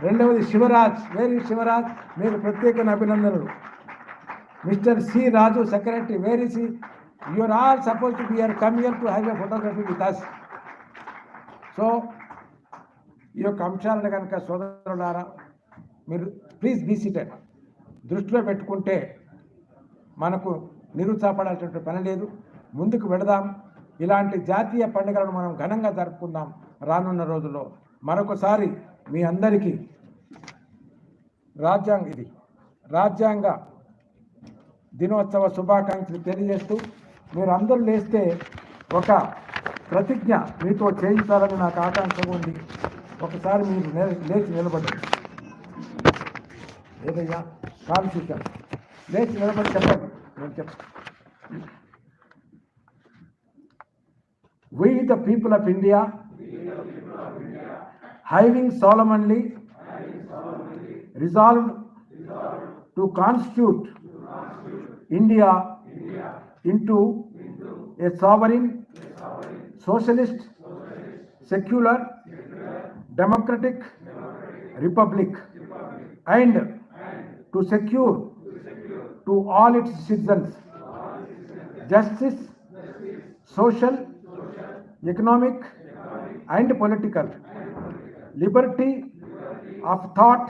రెండవది శివరాజ్, వేర్ ఈజ్ శివరాజ్? మీకు ప్రత్యేకమైన అభినందనలు. Mister C Raju, secretary, where is he? You are all supposed to be here, come here to have a photography with us. So ఈ యొక్క అంశాలను కనుక సోదరులారా మీరు ప్లీజ్ బీ సీటెడ్ దృష్టిలో పెట్టుకుంటే మనకు నిరుత్సాహపడాల్సినటువంటి పని లేదు. ముందుకు వెళదాం. ఇలాంటి జాతీయ పండుగలను మనం ఘనంగా జరుపుకుందాం రానున్న రోజుల్లో. మరొకసారి మీ అందరికీ రాజ్యాంగ దినోత్సవ శుభాకాంక్షలు తెలియజేస్తూ మీరు అందరూ లేస్తే ఒక ప్రతిజ్ఞ మీతో చేయించాలని నాకు ఆకాంక్ష ఉంది. ఒకసారి మీరు లేచి నిలబడి, ఏదయ్యా కాన్స్టిట్యూషన్, లేచి నిలబడి చెప్పండి. నేను చెప్తాను. We the people of India, having solemnly resolved to constitute India into a sovereign, socialist, secular, democratic republic, and to secure to all its citizens justice, social, economic, and political liberty of thought,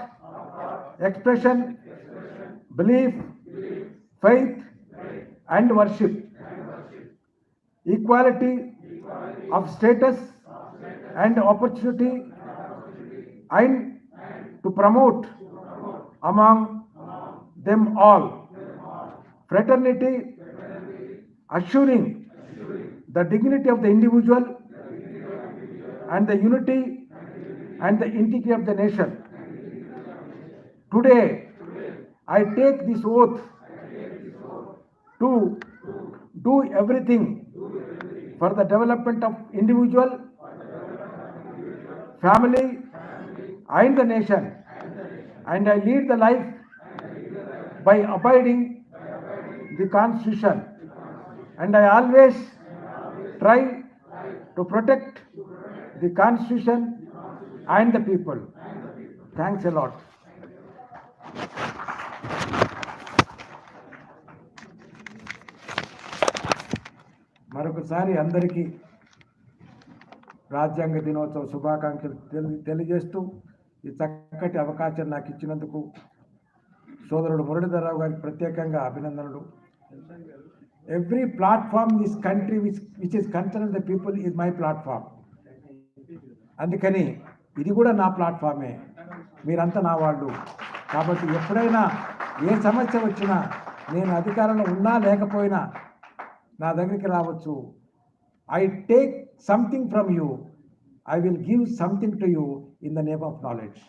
expression, belief, faith, and worship, equality of status and opportunity, and to promote among them all fraternity, assuring the dignity of the individual and the unity and the integrity of the nation. Today, I take this oath to do everything for the development of individual, family, and the nation, and I lead the life by abiding the Constitution, and I always try to protect the Constitution and the people. Thanks a lot. మరొకసారి అందరికీ రాజ్యాంగ దినోత్సవ శుభాకాంక్షలు తెలియజేస్తూ ఈ చక్కటి అవకాశం నాకు ఇచ్చినందుకు సోదరుడు మురళీధర్ రావు గారికి ప్రత్యేకంగా అభినందనలు. Every platform this country which is concern the people is my platform. అందుకని ఇది కూడా నా ప్లాట్ఫామే, మీరంతా నా వాళ్ళు. కాబట్టి ఎప్పుడైనా ఏ సమస్య వచ్చినా నేను అధికారంలో ఉన్నా లేకపోయినా నా దగ్గరికి రావచ్చు. I take something from you, I will give something to you in the name of knowledge.